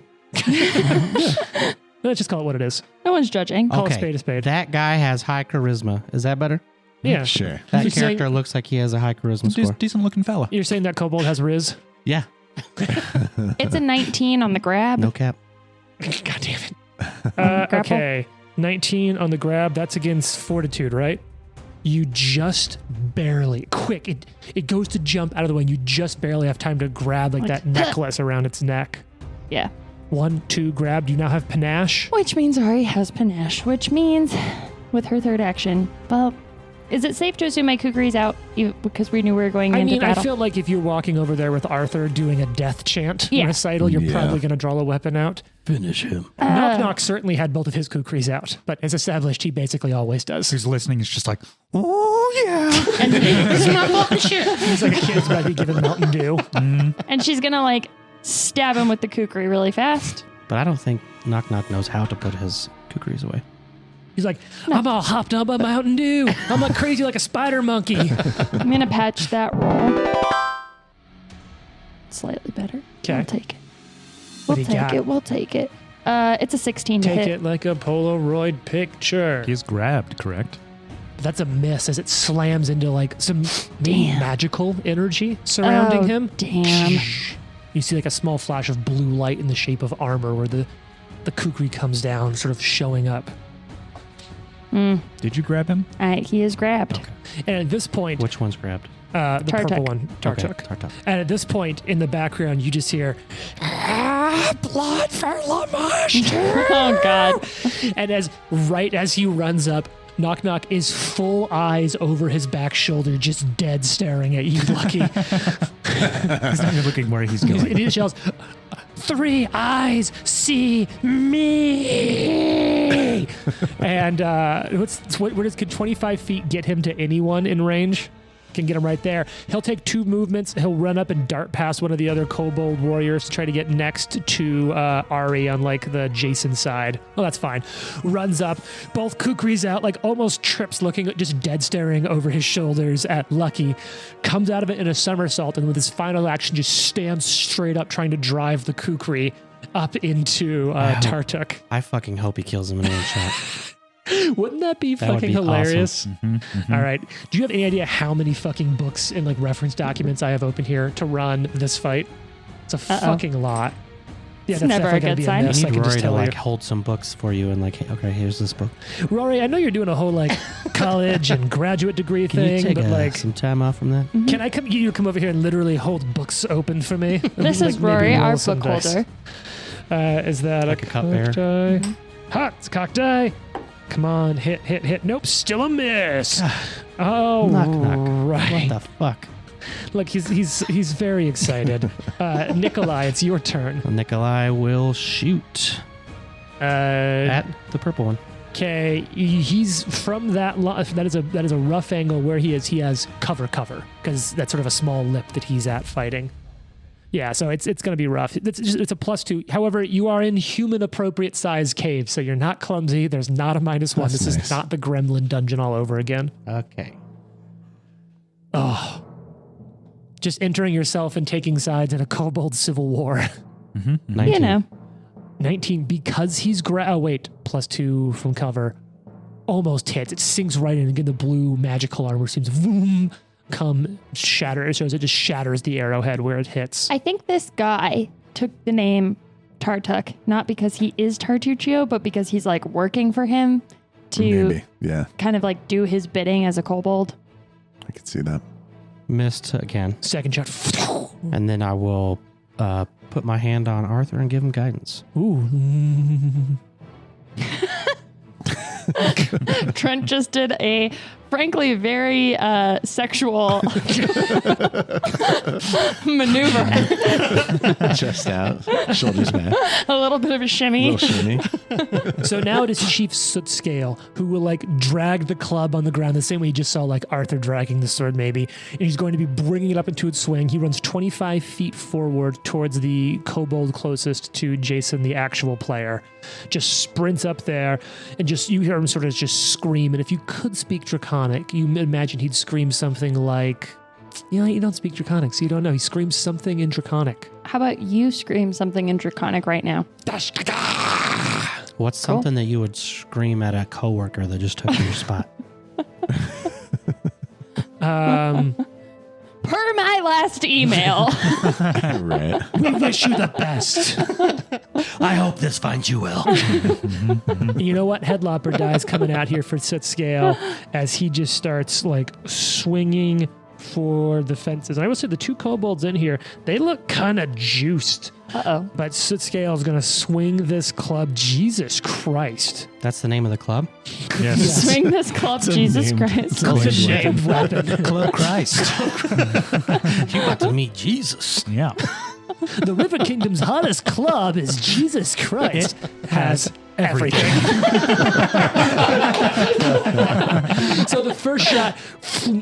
Let's just call it what it is. No one's judging. Call a Okay. spade a spade. That guy has high charisma. Is that better? Yeah. Sure. That You're saying- character looks like he has a high charisma score. Decent looking fella. You're saying that kobold has Riz? Yeah. It's a 19 on the grab. No cap. God damn it. Grapple? Okay. 19 on the grab. That's against fortitude, right? You just barely, quick, it goes to jump out of the way. And you just barely have time to grab like that necklace around its neck. Yeah. 1, 2, grab. Do you now have panache? Which means Ari has panache, which means with her third action, well, is it safe to assume my kukri's out because we knew we were going I into mean, I battle? feel like if you're walking over there with Arthur doing a death chant Yeah. recital, you're Yeah. probably going to draw a weapon out. Finish him. Knock Knock certainly had both of his kukris out, but as established, he basically always does. Who's listening is just like, oh yeah. and this is not fucking shit. He's like a kid's about to be given Mountain Dew. And she's gonna like stab him with the kukri really fast. But I don't think Knock Knock knows how to put his kukris away. He's like, I'm all hopped up on Mountain Dew. I'm like crazy like a spider monkey. I'm gonna patch that roll. Slightly better. 'Kay. We'll take it. What We'll do you got? take it. We'll take it. It's a 16 to Take hit. it like a Polaroid picture. He is grabbed, correct? That's a miss as it slams into like some maybe Damn. magical energy surrounding Oh, him. Damn. You see like a small flash of blue light in the shape of armor where the kukri comes down, sort of showing up. Did you grab him? He is grabbed. And at this point, Which one's grabbed? the Tartuk. purple one, Tartuk. Okay, Tartuk. And at this point in the background, you just hear, blood for La Master. Oh God. And right as he runs up, Knock Knock is full eyes over his back shoulder, just dead staring at you, Lucky. He's not even looking where he's And going. he just yells, 3 eyes see me. And could 25 feet get him to anyone in range? can get him right there. He'll take 2 movements. He'll run up and dart past one of the other kobold warriors to try to get next to Ari on like the Jason side. Oh, that's fine. Runs up, both kukris out, like almost trips, looking just dead staring over his shoulders at Lucky. Comes out of it in a somersault, and with his final action, just stands straight up, trying to drive the kukri up into Tartuk. I fucking hope he kills him in one shot. Wouldn't that be That would fucking be hilarious? Mhm, mhm. All right. Do you have any idea how many fucking books and like reference documents I have open here to run this fight? It's a fucking lot. Yeah, It's that's never definitely a gonna good be sign. a You miss, I need can just Rory to tell like you. hold some books for you and like, hey, okay, here's this book. Rory, I know you're doing a whole like college and graduate degree Can you thing, take but like, some time off from that? can I come? You come over here and literally hold books open for me? This Like, is maybe Rory, roll our some book dice. holder. Is that Like a a cupbearer? cock die? Ha! It's a cock die. Come on, hit. Nope, still a miss. Oh, Knock, knock. right. What the fuck? Look, he's very excited. Nikolai, it's your turn. Well, Nikolai will shoot at the purple one. Okay, he's from that. That is a rough angle where he is. He has cover because that's sort of a small lip that he's at fighting. Yeah, so it's going to be rough. It's a +2. However, you are in human appropriate size cave, so you're not clumsy. There's not a -1. That's This nice. is not the Gremlin dungeon all over again. Okay. Oh, just entering yourself and taking sides in a kobold civil war. Mhm, mhm. 19. You know. 19 because he's oh wait, +2 from cover. Almost hits. It sinks right in. Again, the blue magical armor seems boom come shatter. It shows it just shatters the arrowhead where it hits. I think this guy took the name Tartuk not because he is Tartuccio, but because he's like working for him to Maybe. Yeah, kind of like do his bidding as a kobold. I could see that. Missed again. Second shot. And then I will put my hand on Arthur and give him guidance. Ooh. Trent just did a frankly very sexual maneuver. Chest out, shoulders back, A little bit of a shimmy. little shimmy. So now it is Chief Sootscale who will like drag the club on the ground the same way you just saw like Arthur dragging the sword maybe. And he's going to be bringing it up into its swing. He runs 25 feet forward towards the kobold closest to Jason, the actual player. Just sprints up there and just you hear him sort of just scream. And if you could speak Draconic, you imagine he'd scream something like, you don't speak Draconic, so you don't know. He screams something in Draconic. How about you scream something in Draconic right now? What's something that you would scream at a coworker that just took your spot? Per my last email. Right. We wish you the best. I hope this finds you well. You know what? Headlopper dies coming out here for Sootscale as he just starts like swinging for the fences. And I will say the 2 kobolds in here, they look kind of juiced. Uh-oh. But Sootscale is going to swing this club. Jesus Christ. That's the name of the club? Yes. Swing this club, It's a Jesus named- Christ. It's a named weapon. Club Christ. You got to meet Jesus. Yeah. The River Kingdom's hottest club is Jesus Christ. Has everything. So the first shot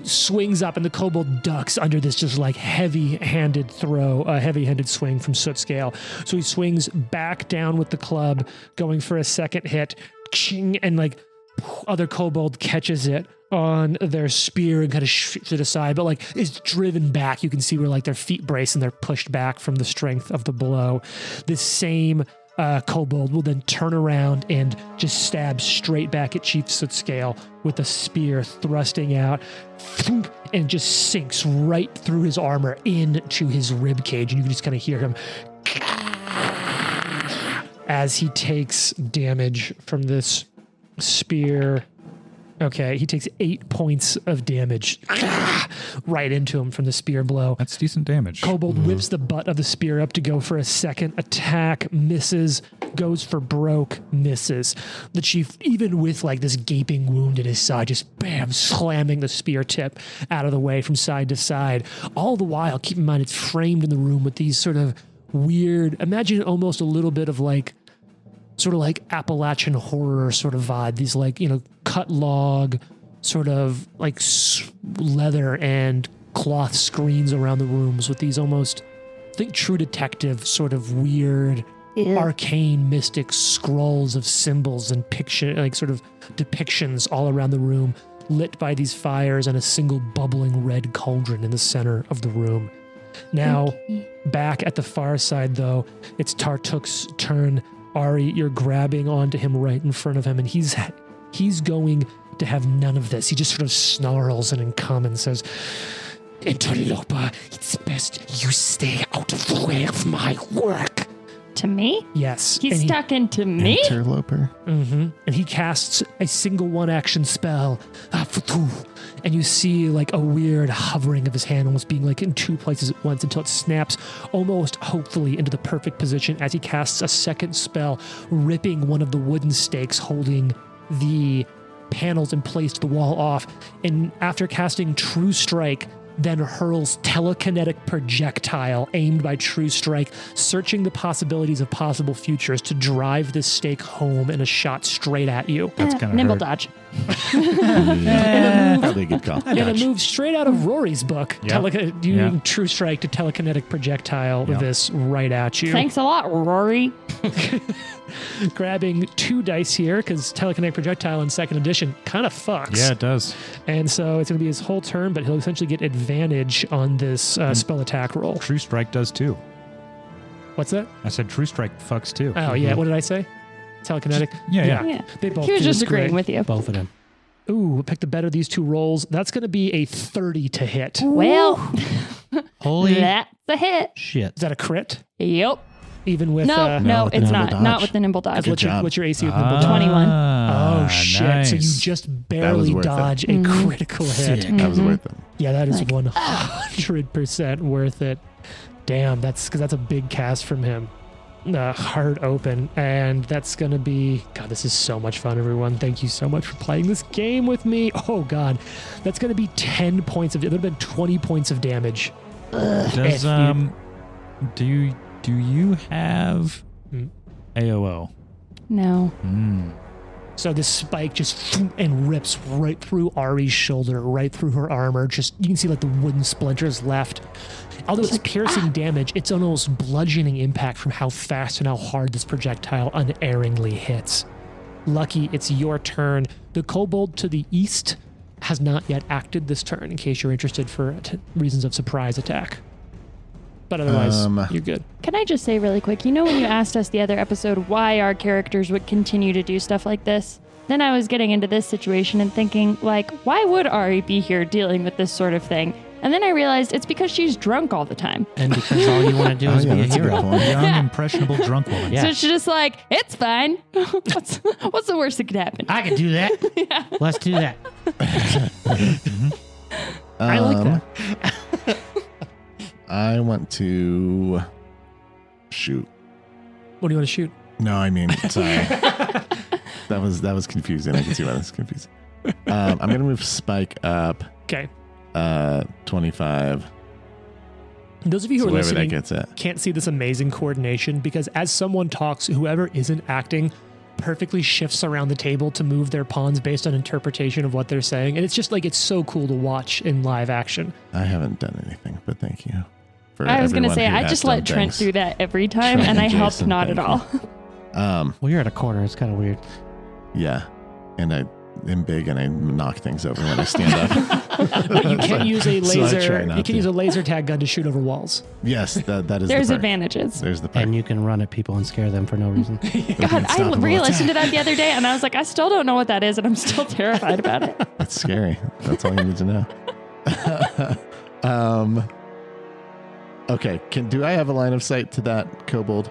swings up and the kobold ducks under this just like heavy-handed throw, a heavy-handed swing from Sootscale. So he swings back down with the club, going for a second hit, ching, and like other kobold catches it on their spear and kind of shoots it aside, but like is driven back. You can see where like their feet brace and they're pushed back from the strength of the blow. This same kobold will then turn around and just stab straight back at Chief Sootscale with a spear thrusting out, and just sinks right through his armor into his rib cage, and you can just kind of hear him as he takes damage from this spear. Okay, he takes 8 points of damage right into him from the spear blow. That's decent damage. Kobold whips the butt of the spear up to go for a second attack, misses, goes for broke, misses. The chief, even with like this gaping wound in his side, just bam, slamming the spear tip out of the way from side to side. All the while, keep in mind, it's framed in the room with these sort of weird, imagine almost a little bit of like, sort of like Appalachian horror sort of vibe. These like, cut log, sort of like leather and cloth screens around the rooms with these almost, think True Detective sort of weird, arcane, mystic scrolls of symbols and picture, like sort of depictions all around the room, lit by these fires and a single bubbling red cauldron in the center of the room. Now, back at the far side, though, it's Tartuk's turn. Ari, you're grabbing onto him right in front of him, and he's going to have none of this. He just sort of snarls and in common says, "Interloper, it's best you stay out of the way of my work." To me? Yes. He's stuck into me? Interloper. Mm-hmm. And he casts a single one-action spell. And you see like a weird hovering of his hand, almost being like in two places at once until it snaps almost hopefully into the perfect position as he casts a second spell, ripping one of the wooden stakes holding the panels in place to the wall off. And after casting True Strike, then hurls telekinetic projectile aimed by True Strike, searching the possibilities of possible futures to drive this stake home in a shot straight at you. That's kind of nimble hurt. dodge. Probably a good call. And it moves straight out of Rory's book, Yep. using True Strike to telekinetic projectile this right at you. Thanks a lot, Rory. Grabbing 2 dice here, because telekinetic projectile in 2nd edition kind of fucks. Yeah, it does. And so it's going to be his whole turn, but he'll essentially get advantage on this spell attack roll. True Strike does too. What's that? I said True Strike fucks too. Oh, yeah. What did I say? Telekinetic? Yeah. Yeah. They both He was do. just It's great. agreeing with you. Both of them. Ooh, pick the better of these 2 rolls. That's going to be a 30 to hit. Well, Holy that's a hit. shit. Is that a crit? Yep. Even with... No, No, with the it's nimble not. dodge. Not with the nimble dodge. What's your, job. what's your AC with nimble dodge? 21. Oh, shit. Nice. So you just barely worth it. dodge a critical hit. Sick. That was worth it. Yeah, that is Like, 100% worth it. Damn, that's because that's a big cast from him. Heart open. And that's going to be... God, this is so much fun, everyone. Thank you so much for playing this game with me. Oh, God. That's going to be 10 points of... It would have been 20 points of damage. Does do you have AOO? No. So this spike just and rips right through Ari's shoulder, right through her armor. Just you can see like the wooden splinters left. Although it's piercing damage, it's almost bludgeoning impact from how fast and how hard this projectile unerringly hits. Lucky, it's your turn. The kobold to the east has not yet acted this turn, in case you're interested for reasons of surprise attack. But otherwise, you're good. Can I just say really quick, when you asked us the other episode why our characters would continue to do stuff like this, then I was getting into this situation and thinking, like, why would Ari be here dealing with this sort of thing? And then I realized it's because she's drunk all the time. And because all you want to do is be a that's a good hero. point. Young, impressionable, drunk woman. Yeah. So she's just like, it's fine. What's the worst that could happen? I can do that. Let's do that. I like that. I want to shoot. What do you want to shoot? No, I mean, sorry. that was confusing. I can see why that's confusing. I'm gonna move Spike up Okay. 25. Those of you who So are wherever listening that gets at. can't see this amazing coordination because as someone talks, whoever isn't acting perfectly shifts around the table to move their pawns based on interpretation of what they're saying. And it's just like, it's so cool to watch in live action. I haven't done anything, but thank you. For I was going to everyone say, who I has just done let Trent things. do that every time, Trent and I and helped Jason, not at thank all. Well, you're at a corner. It's kind of weird. Yeah, and I am big and I knock things over when I stand up. But you can use a So I try laser. not You can to. use a laser tag gun to shoot over walls. Yes, that is. There's the perk. advantages. There's the perk. And you can run at people and scare them for no reason. God, I Unstoppable re-listened to attack. that the other day, and I was like, I still don't know what that is, and I'm still terrified about it. That's scary. That's all you need to know. Okay. Do I have a line of sight to that kobold?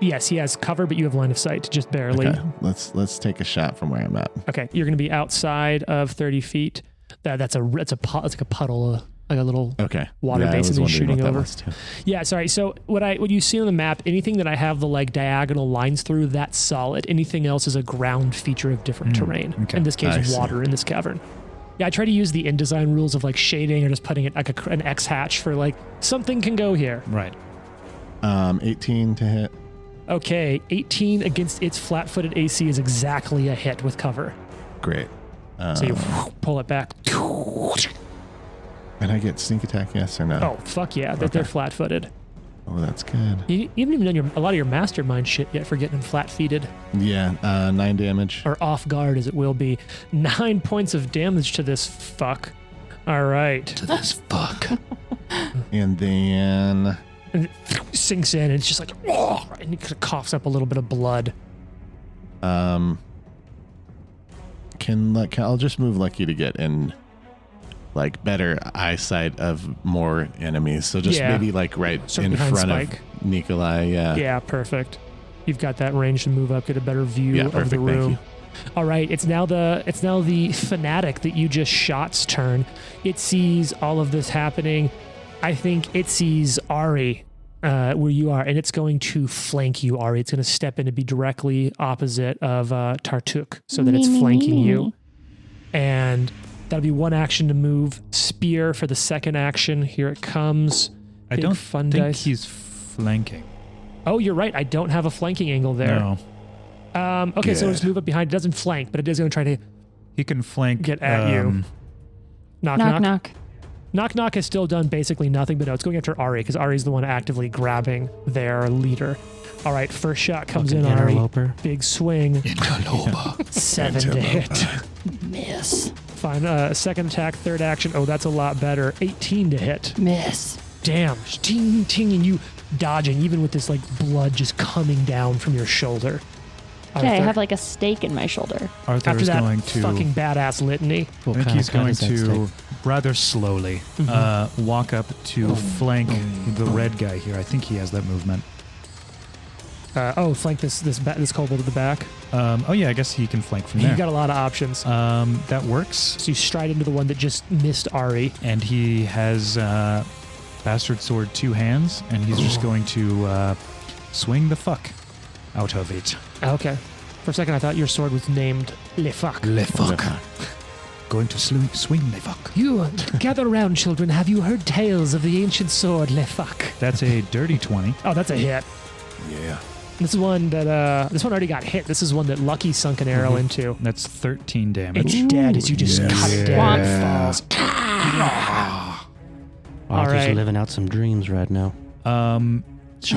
Yes, he has cover, but you have line of sight, just barely. Okay. Let's take a shot from where I'm at. Okay, you're going to be outside of 30 feet. It's like a puddle, like a little Okay. water Yeah, I was basin he's wondering shooting what that over. was, too. Yeah, sorry. So what you see on the map, anything that I have the like diagonal lines through, that's solid. Anything else is a ground feature of different terrain. okay. In this I case, see. water in this cavern. Yeah, I try to use the InDesign rules of like shading or just putting it like an X hatch for like something can go here. Right. 18 to hit. Okay, 18 against its flat-footed AC is exactly a hit with cover. Great. So you pull it back. And I get sneak attack, yes or no? Oh, fuck yeah. They're flat-footed. Oh, that's good. You haven't even done a lot of your mastermind shit yet for getting them flat-feeted. Yeah, 9 damage. Or off guard, as it will be. 9 points of damage to this fuck. All right. To this fuck. And then... And it sinks in, and it's just like, oh, and he kind of coughs up a little bit of blood. I'll just move Lucky to get in like better eyesight of more enemies. So just maybe like right Sort of in behind front Spike. of Nikolai. Yeah. Yeah, perfect. You've got that range to move up, get a better view Yeah, of the perfect, thank room. you. All right, it's now the fanatic that you just shot's turn. It sees all of this happening. I think it sees Ari where you are, and it's going to flank you, Ari. It's going to step in to be directly opposite of Tartuk, so that it's flanking you. And that'll be one action to move. Spear for the second action. Here it comes. I Big don't fun think dice. he's flanking. Oh, you're right. I don't have a flanking angle there. No. Okay, so Good. let's move up behind. It doesn't flank, but it is going to try to He can flank. get at you. Knock, knock. Knock. Knock, knock has still done basically nothing, but no, it's going after Ari because Ari's the one actively grabbing their leader. All right, first shot comes Fucking in, Ari. interloper. Big swing. Interloper. 7 to hit. Miss. Fine. Second attack, third action. Oh, that's a lot better. 18 to hit. Miss. Damn. Ting, ting, and you dodging, even with this like blood just coming down from your shoulder. Okay, I Arthur, have like a stake in my shoulder. Arthur after is that going to. fucking badass litany. I think he's going to rather slowly walk up to flank the red guy here. I think he has that movement. Flank this kobold at the back. Oh yeah, I guess he can flank from there. You got a lot of options. That works. So you stride into the one that just missed Ari. And he has Bastard Sword 2 hands, and he's just going to swing the fuck out of it. Okay. For a second, I thought your sword was named Le Fuck. Le fuck. Going to swing le fuck. You gather around, children. Have you heard tales of the ancient sword Le Fuck? That's a dirty 20. Oh, that's a hit. Yeah. This is one that this one already got hit. This is one that Lucky sunk an arrow into. That's 13 damage. It's dead as you just cut it down. It falls. Arthur's right. living out some dreams right now. That's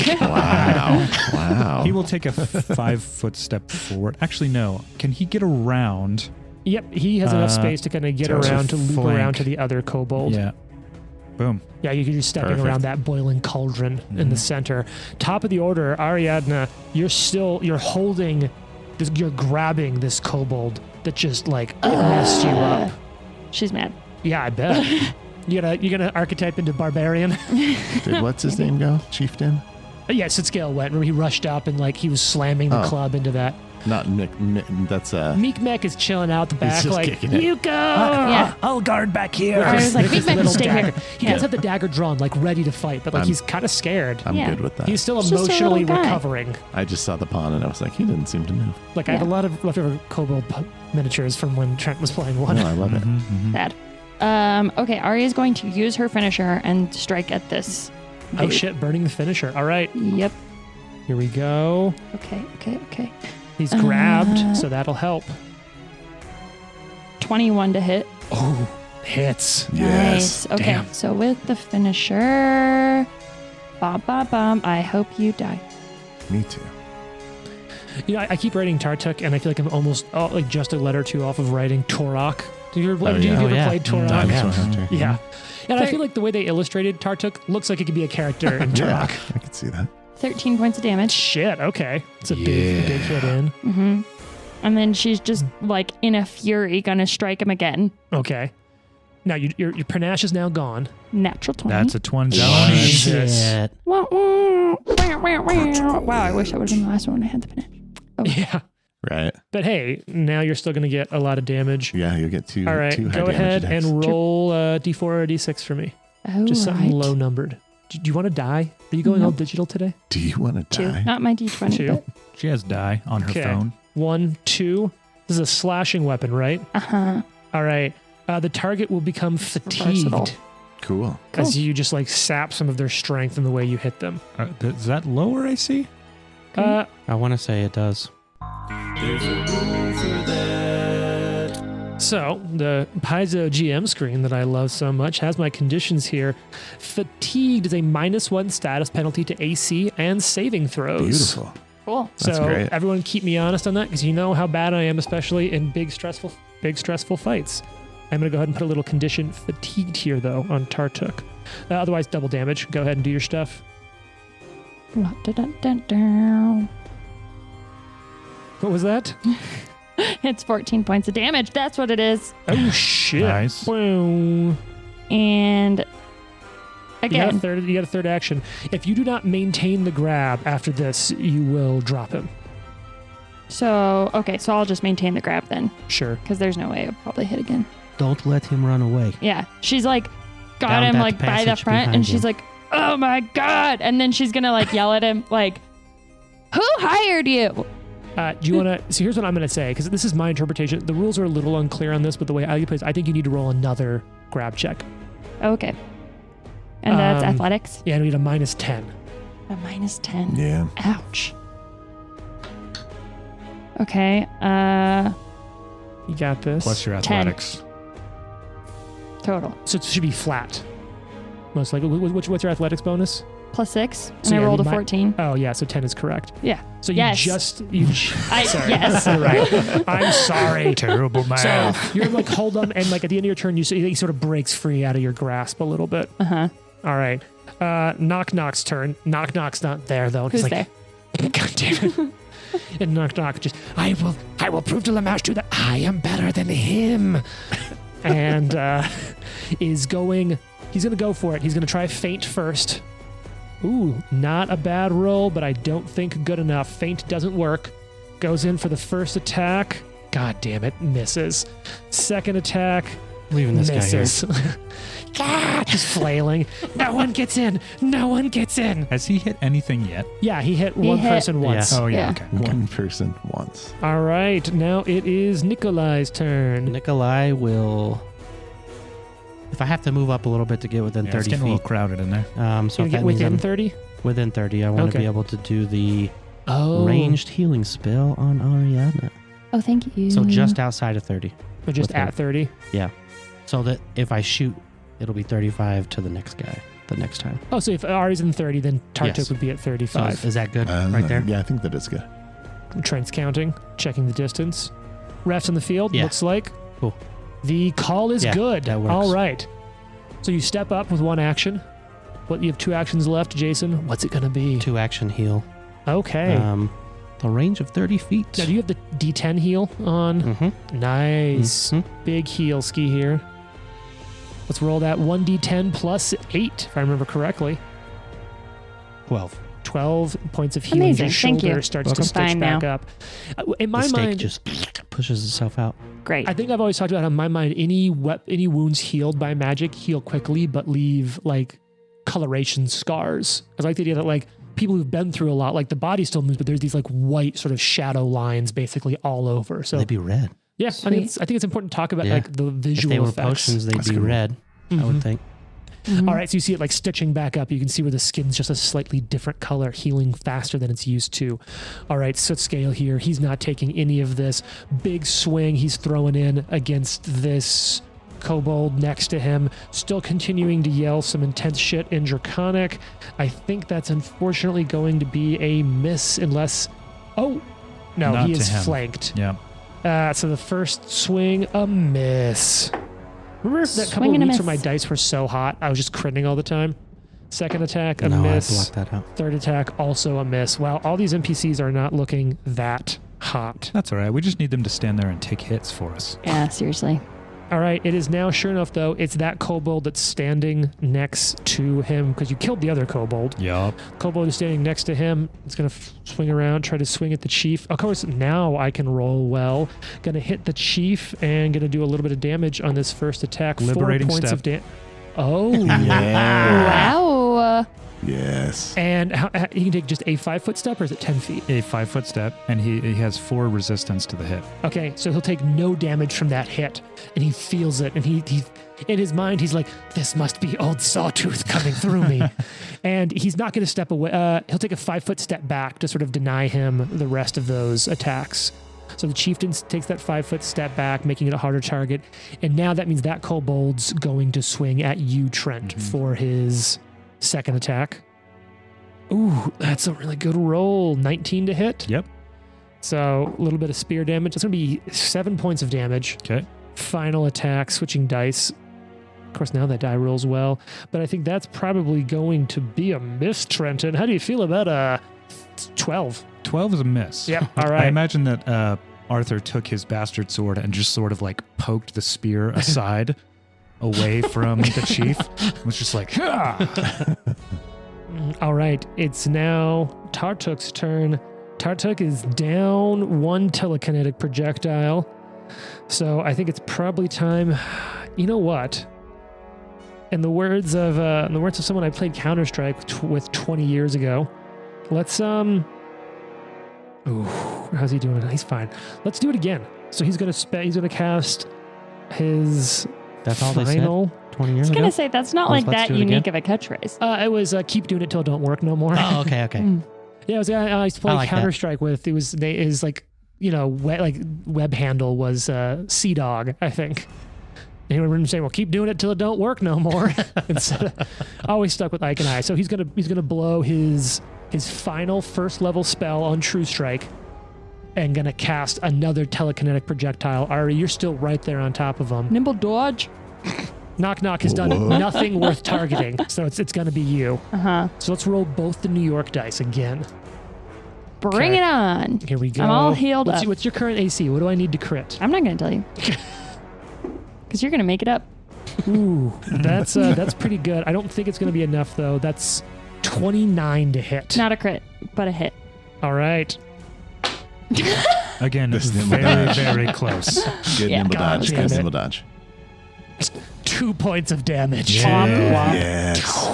dark. Wow. He will take a 5-foot step forward. Actually, no. Can he get around? Yep, he has enough space to kind of get to around to loop flank. around to the other kobold. Yeah. Boom. Yeah, you're just stepping Perfect. around that boiling cauldron in the center. Top of the order, Ariadna, you're holding this, you're grabbing this kobold that just like messed you up. She's mad. Yeah, I bet. You're gonna archetype into barbarian. Did what's his name go? Chieftain? Yeah, Sitscale went. Remember he rushed up and like he was slamming the club into that. Not Mick. That's Meek Mech is chilling out the back just like, kicking it. you go! Yeah. I'll guard back here. I was like, With his Meek Mech, little stay dagger. here. He Yeah. does have the dagger drawn, like ready to fight, but like he's kind of scared. I'm Yeah. good with that. He's still It's just a emotionally little guy. recovering. I just saw the pawn and I was like, he didn't seem to move. Like I have a lot of leftover kobold miniatures from when Trent was playing one. No, I love it. Bad. Okay, Arya is going to use her finisher and strike at this. Oh shit, burning the finisher. All right, Yep. here we go. Okay. He's grabbed, so that'll help. 21 to hit. Oh, hits. Yes. Nice. Okay, Damn. so with the finisher, bum. I hope you die. Me too. You know, I keep writing Tartuk, and I feel like I'm almost like just a letter or two off of writing Torok. Have you ever played Torok? Dinosaur Hunter. Yeah. And I feel like the way they illustrated Tartuk looks like it could be a character in Yeah, Turok. I could see that. 13 points of damage. Shit, okay. It's a big hit in. Mm-hmm. And then she's just like in a fury gonna strike him again. Okay. Now your panache is now gone. Natural 20. That's a 20. Jesus. Shit. Wow, I wish that would have been the last one when I had the panache. Oh. Yeah. Right. But hey, now you're still going to get a lot of damage. Yeah, you'll get two. All right, two high go ahead damage attacks. and roll D4 or D6 for me. Oh, Just something right. low numbered. Do you want to die? Are you going all Nope. digital today? Do you want to 2. die? Not my D20. Two. She has die on her Okay. phone. 1, 2. This is a slashing weapon, right? Uh-huh. All right. The target will become versatile. fatigued Cool. as you just like sap some of their strength in the way you hit them. Is that lower AC? Uh, I want to say it does. There's a rule for that. So the Paizo GM screen that I love so much has my conditions here. Fatigued is a -1 status penalty to AC and saving throws. Beautiful. Cool. That's So great. everyone keep me honest on that because you know how bad I am, especially in big stressful fights. I'm going to go ahead and put a little condition fatigued here though on Tartuk. Otherwise double damage. Go ahead and do your stuff. Dun-dun-dun-dun. What was that? It's 14 points of damage. That's what it is. Oh shit. Nice. Wow. And You again, got a third action. If you do not maintain the grab after this, you will drop him. so I'll just maintain the grab then, Sure. because there's no way I'll probably hit again. Don't let him run away. Yeah, she's like got Down him that like by the passage front, and behind she's you. like, "Oh my god!" And then she's gonna like yell at him like, "Who hired you?" Do you want to? So here's what I'm going to say, because this is my interpretation. The rules are a little unclear on this, but the way I play is I think you need to roll another grab check. Okay, and that's Um, athletics. Yeah, and we need a -10. A -10. Yeah. Ouch. Okay. You got this. Plus your 10. athletics. Total So it should be flat. Most likely. What's your athletics bonus? +6, and So I yeah, rolled a you might- 14. Oh yeah, so 10 is correct. Yeah. So you Yes. sorry. Yes. Right. I'm sorry. Terrible So math. you're like hold them, and like at the end of your turn, he sort of breaks free out of your grasp a little bit. Uh-huh. All right. Knock Knock's turn. Knock Knock's not there though. Who's He's there? like, God damn it. And Knock Knock just, I will prove to Lamashtu that I am better than him. And he's going to go for it. He's going to try feint first. Ooh, not a bad roll, but I don't think good enough. Feint doesn't work. Goes in for the first attack. God damn it, misses. Second attack, Leaving this misses. Ah, just flailing. No one gets in. No one gets in. Has he hit anything yet? Yeah, he hit one hit- person once. Oh, yeah. Yeah. Okay. One person once. All right, now it is Nikolai's here. turn. Nikolai will. If I have to move up a little bit to get within Yeah, it's 30 getting a little feet, crowded in there. so Gonna if get that means within I'm 30? within 30, I want Okay. to be able to do the Oh. ranged healing spell on Ariana. Oh, thank you. So just outside of 30. Or just within. at 30? So that if I shoot, it'll be 35 to the next guy the next time. Oh, so if Ari's in 30, then Tartuk Yes. would be at So 35. is that good right there? Yeah, I think that is good. Trent's counting, checking the distance. Refs in the field, Yeah. looks like. Cool. The call is Yeah, good. that works. All right. So you step up with one action. You have 2 actions left, Jason. What's it going to be? 2 action heal. Okay. The range of 30 feet. Now, do you have the D10 heal on? Mm-hmm. Nice. Mhm. Big heal ski here. Let's roll that 1d10 plus 8, if I remember correctly. 12. 12 points of healing. Amazing. Your Thank shoulder you. starts Welcome. to stitch Fine back now. up. In my The stake mind, just pushes itself out. Great. I think I've always talked about how in my mind, any wounds healed by magic heal quickly, but leave like coloration scars. I like the idea that like people who've been through a lot, like the body still moves, but there's these like white sort of shadow lines basically all over. So They'd be red. yeah, I Sweet. think it's important to talk about Yeah. like the If visual they were effects. potions, they'd That's be cool. red, I Mhm. would think. Mhm. All right, so you see it like stitching back up. You can see where the skin's just a slightly different color, healing faster than it's used to. All right, Soot Scale here. He's not taking any of this. Big swing he's throwing in against this kobold next to him. Still continuing to yell some intense shit in Draconic. I think that's unfortunately going to be a miss unless... Oh, no, Not he to is him. flanked. Yeah. So the first swing, a miss. Remember that couple Swing of and a weeks where my miss. dice were so hot, I was just critting all the time. Second attack, a No, I miss. blocked that out. Third attack, also a miss. Well, all these NPCs are not looking that hot. That's all right. We just need them to stand there and take hits for us. Yeah, seriously. All right, it is now, sure enough, though, it's that kobold that's standing next to him because you killed the other kobold. Yup. Kobold is standing next to him. It's going to swing around, try to swing at the chief. Of course, now I can roll well. Going to hit the chief and going to do a little bit of damage on this first attack. Liberating 4 points step. of damage. Oh. Yeah. Wow. Yes. And he can take just a 5-foot step, or is it 10 feet? A 5-foot step, and he has 4 resistance to the hit. Okay, so he'll take no damage from that hit, and he feels it, and he in his mind he's like, "This must be old Sawtooth coming through me," and he's not going to step away. He'll take a 5-foot step back to sort of deny him the rest of those attacks. So the chieftain takes that 5-foot step back, making it a harder target. And now that means that kobold's going to swing at you, Trent, for his second attack. Ooh, that's a really good roll. 19 to hit. Yep. So a little bit of spear damage. It's going to be 7 points of damage. Okay. Final attack, switching dice. Of course, now that die rolls well. But I think that's probably going to be a miss, Trenton. How do you feel about 12? 12 is a miss. Yep. All right. I imagine that Arthur took his bastard sword and just sort of like poked the spear aside away from the chief. It was just like, ah! All right. It's now Tartuk's turn. Tartuk is down 1 telekinetic projectile. So I think it's probably time. You know what? In the words of someone I played Counter-Strike with 20 years ago, let's Ooh, how's he doing? He's fine. Let's do it again. So he's gonna cast his That's all final. they said 20 years I was ago? going to say, that's not like Let's that do it unique again. of a catchphrase. It was keep doing it till it don't work no more. Oh, okay. Yeah, it was. I used to play I like that. Counter-Strike with. It was. Is like web handle was Sea Dog, I think. And he would say, "Well, keep doing it till it don't work no more." Instead, always stuck with Ike and I. So he's gonna blow his final first level spell on True Strike, and gonna cast another telekinetic projectile. Ari, you're still right there on top of him. Nimble dodge. Knock Knock has done nothing worth targeting, so it's gonna be you. Uh-huh. So let's roll both the New York dice again. Bring Okay. it on. Here we go. I'm all healed up. What's your current AC? What do I need to crit? I'm not going to tell you. Because you're going to make it up. Ooh, that's pretty good. I don't think it's going to be enough, though. That's 29 to hit. Not a crit, but a hit. All right. Again, This nimble very, dodge. very close. Good Yeah. nimble God dodge. damn Good it. nimble dodge. 2 points of damage. Yeah. Womp womp. Yes.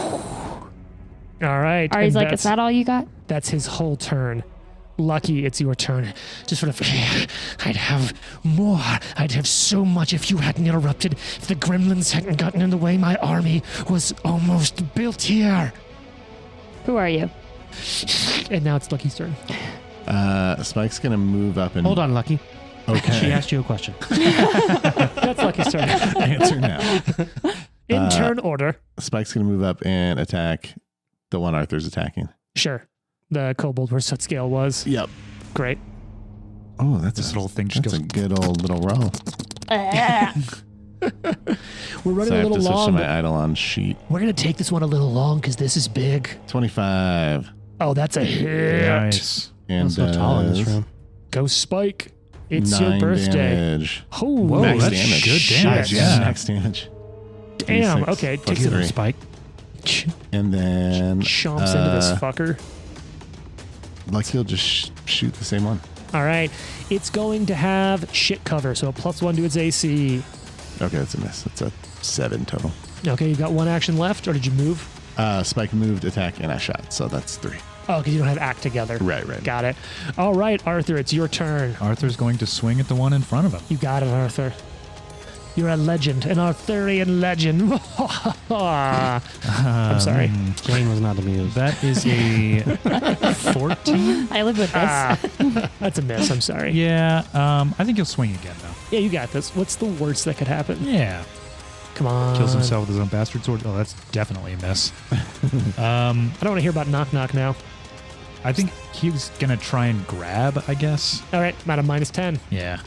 All right. Ari's and like, is that all you got? That's his whole turn. Lucky, it's your turn. Just sort of, I'd have more. I'd have so much if you hadn't interrupted. If the gremlins hadn't gotten in the way, my army was almost built here. Who are you? And now it's Lucky's turn. Spike's gonna move up and Hold on, Lucky. Okay. She asked you a question. That's Lucky's turn. Answer now. In turn order. Spike's gonna move up and attack the one Arthur's attacking. Sure. The kobold where set scale was. Yep. Great. Oh, that's This little thing just that's goes. a good old little roll. We're running So I a have to little switch to long. my But Eidolon sheet. we're going to take this one a little long because this is big. 25. Oh, that's a hit. Nice. And It's so tall in this does room. Go Spike. It's your 9 birthday. damage. Oh, Whoa, Max that's damage. good damage. Shit. Yeah. Max damage. damn. D6 Okay. plus Takes it. 3. Spike. And then Chomps into this fucker. Lucky will just shoot the same one. All right. It's going to have shit cover. So a +1 to its AC. Okay, that's a miss. That's a 7 total. Okay. You've got one action left, or did you move? Spike moved, attack, and I shot. So that's 3. Oh, because you don't have act together. Right. Got it. All right, Arthur. It's your turn. Arthur's going to swing at the one in front of him. You got it, Arthur. You're a legend, an Arthurian legend. I'm sorry. Jane was not amused. That is a 14. I live with this. That's a miss. I'm sorry. Yeah, I think he'll swing again though. Yeah, you got this. What's the worst that could happen? Yeah, Come on. kills himself with his own bastard sword. Oh, that's definitely a miss. I don't want to hear about knock knock now. I think he's gonna try and grab. I guess. All right, I'm at a -10. Yeah,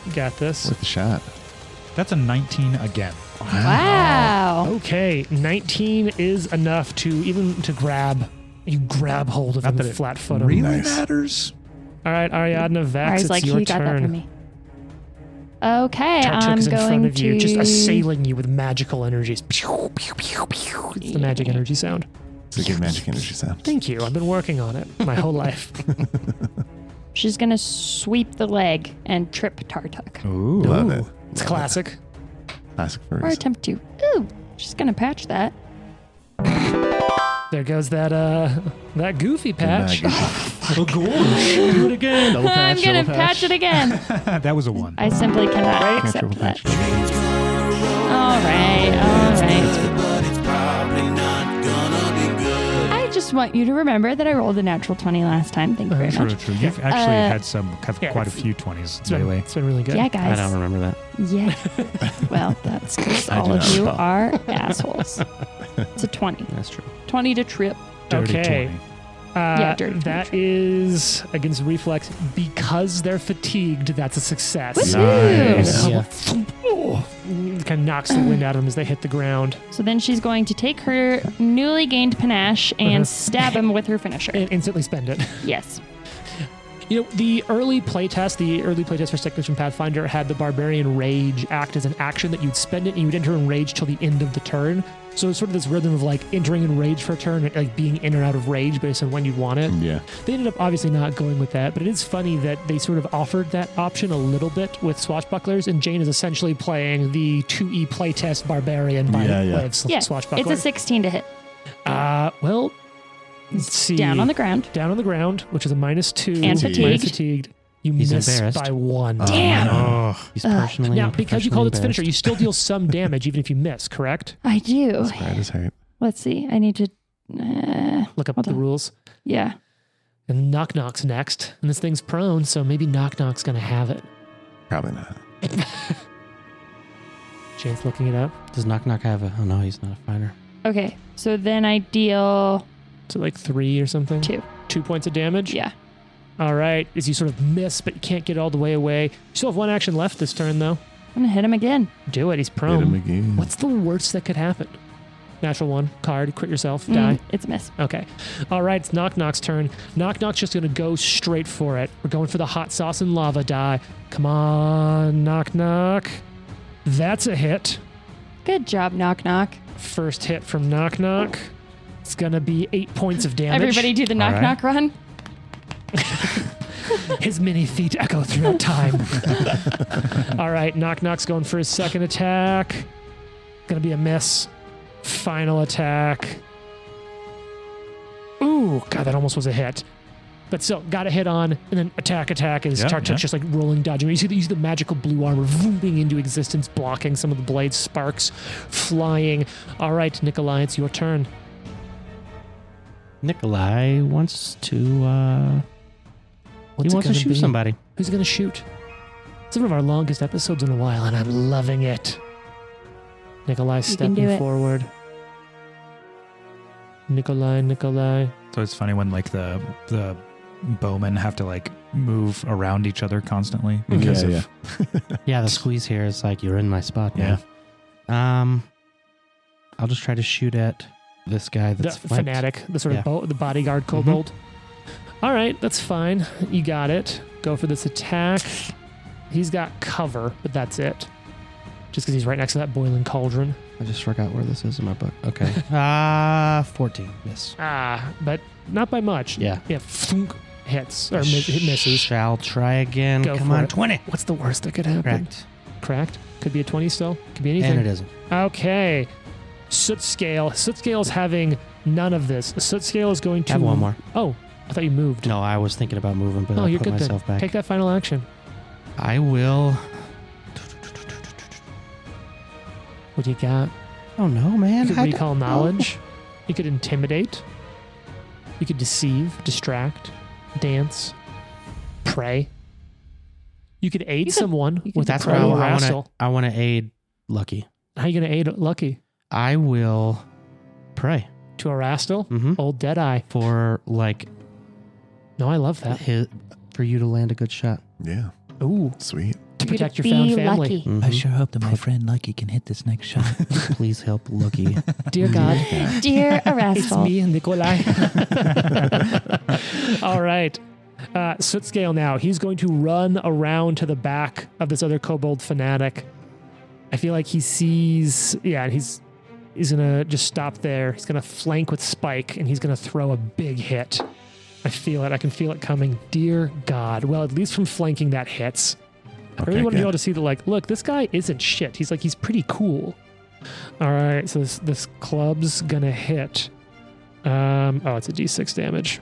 You got this. With the shot. that's a 19 again. Wow. Okay, 19 is enough to grab. You grab hold of him Not that and it flat foot him. really Nice. matters. All right, Ariadna Vex, Ari's it's like, your he got that from turn. me. Okay, I'm Tartuk's in front going of you, to just assailing you with magical energies. Pew, pew, pew, pew. It's the magic energy sound. It's a good magic energy sound. Thank you. I've been working on it my whole life. She's going to sweep the leg and trip Tartuk. Ooh, Love it. It's Love classic. it. Classic Or furries. attempt to. Ooh, she's going to patch that. There goes that goofy patch. Goofy. Do it again. Double I'm patch, going to double patch it again. that was a 1. I simply cannot Can't accept triple that. patch. All right. I just just want you to remember that I rolled a natural 20 last time. Thank you very True, much. true. You've actually had quite a few 20s lately. It's been really good. Yeah, I guys. don't remember that. Yeah. Well, that's because I all do of not you recall. are assholes. It's a 20. That's true. 20 to trip. Dirty Okay. 20. Yeah, dirty That 20. is against reflex because they're fatigued. That's a success. Woohoo! Nice. Yeah. Kind of knocks the wind out of them as they hit the ground. So then she's going to take her newly gained panache and stab him with her finisher. And instantly spend it. Yes. You know, the early playtest for Second Edition Pathfinder had the Barbarian Rage act as an action that you'd spend it and you would enter in Rage till the end of the turn. So it's sort of this rhythm of like entering in Rage for a turn, and like being in or out of Rage based on when you want it. Yeah. They ended up obviously not going with that, but it is funny that they sort of offered that option a little bit with Swashbucklers, and Jane is essentially playing the 2E playtest Barbarian by Yeah, yeah. way of Yeah. Swashbuckler. It's a 16 to hit. Well, let's see. Down on the ground. Down on the ground, which is a -2. And Minus fatigued. fatigued. You He's miss embarrassed. by 1. Damn. Oh, He's personally Now, and because you called it the professionally finisher, you still deal some damage even if you miss, correct? I do. Pride is hurt. Let's see. I need to. Look up Hold the on. rules. Yeah. And Knock Knock's next. And this thing's prone, so maybe Knock Knock's going to have it. Probably not. Jane's looking it up. Does Knock Knock have a... Oh, no, he's not a fighter. Okay. So then I deal So like 3 or something? 2. 2 points of damage? Yeah. All right. As you sort of miss, but you can't get all the way away. You still have 1 action left this turn, though. I'm going to hit him again. Do it. He's Hit prone. him again. What's the worst that could happen? Natural 1. Card. Crit yourself. Mm, Die. it's a miss. Okay. All right, it's Knock Knock's turn. Knock Knock's just going to go straight for it. We're going for the hot sauce and lava die. Come on, Knock Knock. That's a hit. Good job, Knock Knock. First hit from Knock Knock. It's going to be 8 points of damage. Everybody do the Knock right. Knock run. His mini feet echo throughout time. All right, Knock Knock's going for his second attack. Going to be a miss. Final attack. Ooh, God, that almost was a hit. But still, got a hit on, and then attack is Yeah, Tartuk's yeah. just like rolling, dodging. You see the magical blue armor vooming into existence, blocking some of the blades, sparks flying. All right, Nikolai, it's your turn. Nikolai wants to... What's he it wants to gonna shoot be? somebody. Who's going to shoot? It's one of our longest episodes in a while, and I'm loving it. Nikolai You can stepping do it. forward. Nikolai. so it's funny when like the bowmen have to like move around each other constantly because Yeah, of Yeah, the squeeze here is like, you're in my spot, Yeah. man. I'll just try to shoot at this guy The that's flanked. fanatic, the sort Yeah. of the bodyguard kobold. All right, that's fine. You got it. Go for this attack. He's got cover, but that's it. Just because he's right next to that boiling cauldron. I just forgot where this is in my book. Okay. 14. Miss. But not by much. Yeah. Yeah, thunk, hits, or it misses. Shall try again. Go Come for on, it. 20. What's the worst that could happen? Correct. Cracked. Could be a 20 still. Could be anything. And it isn't. Okay. Soot Scale. Soot Scale is having none of this. Soot Scale is going to... Have one more. Oh, I thought you moved. No, I was thinking about moving, but Oh, I you're put good then. myself back. Take that final action. I will... What do you got? Oh, no, man. You could I recall don't know. knowledge. You could intimidate. You could deceive, distract, dance, pray. You could aid You could- someone you could with That's a what pro I want wrestle. to... I want to aid Lucky. How are you going to aid Lucky? I will pray. To a rastal? Mm-hmm. Old Deadeye. For, like, No, I love that. for you to land a good shot. Yeah. Ooh, Sweet. to For you protect to your found be family. lucky. Mhm. I sure hope that my friend Lucky can hit this next shot. Please help Lucky. Dear God, Dear it's Erastal. me, Nikolai. All right. Soot Scale now. He's going to run around to the back of this other kobold fanatic. I feel like he sees... Yeah, he's going to just stop there. He's going to flank with Spike, and he's going to throw a big hit. I feel it. I can feel it coming. Dear God. Well, at least from flanking, that hits. I really want to be able to see that, like, look, this guy isn't shit. He's pretty cool. All right, so this club's going to hit. It's a D6 damage.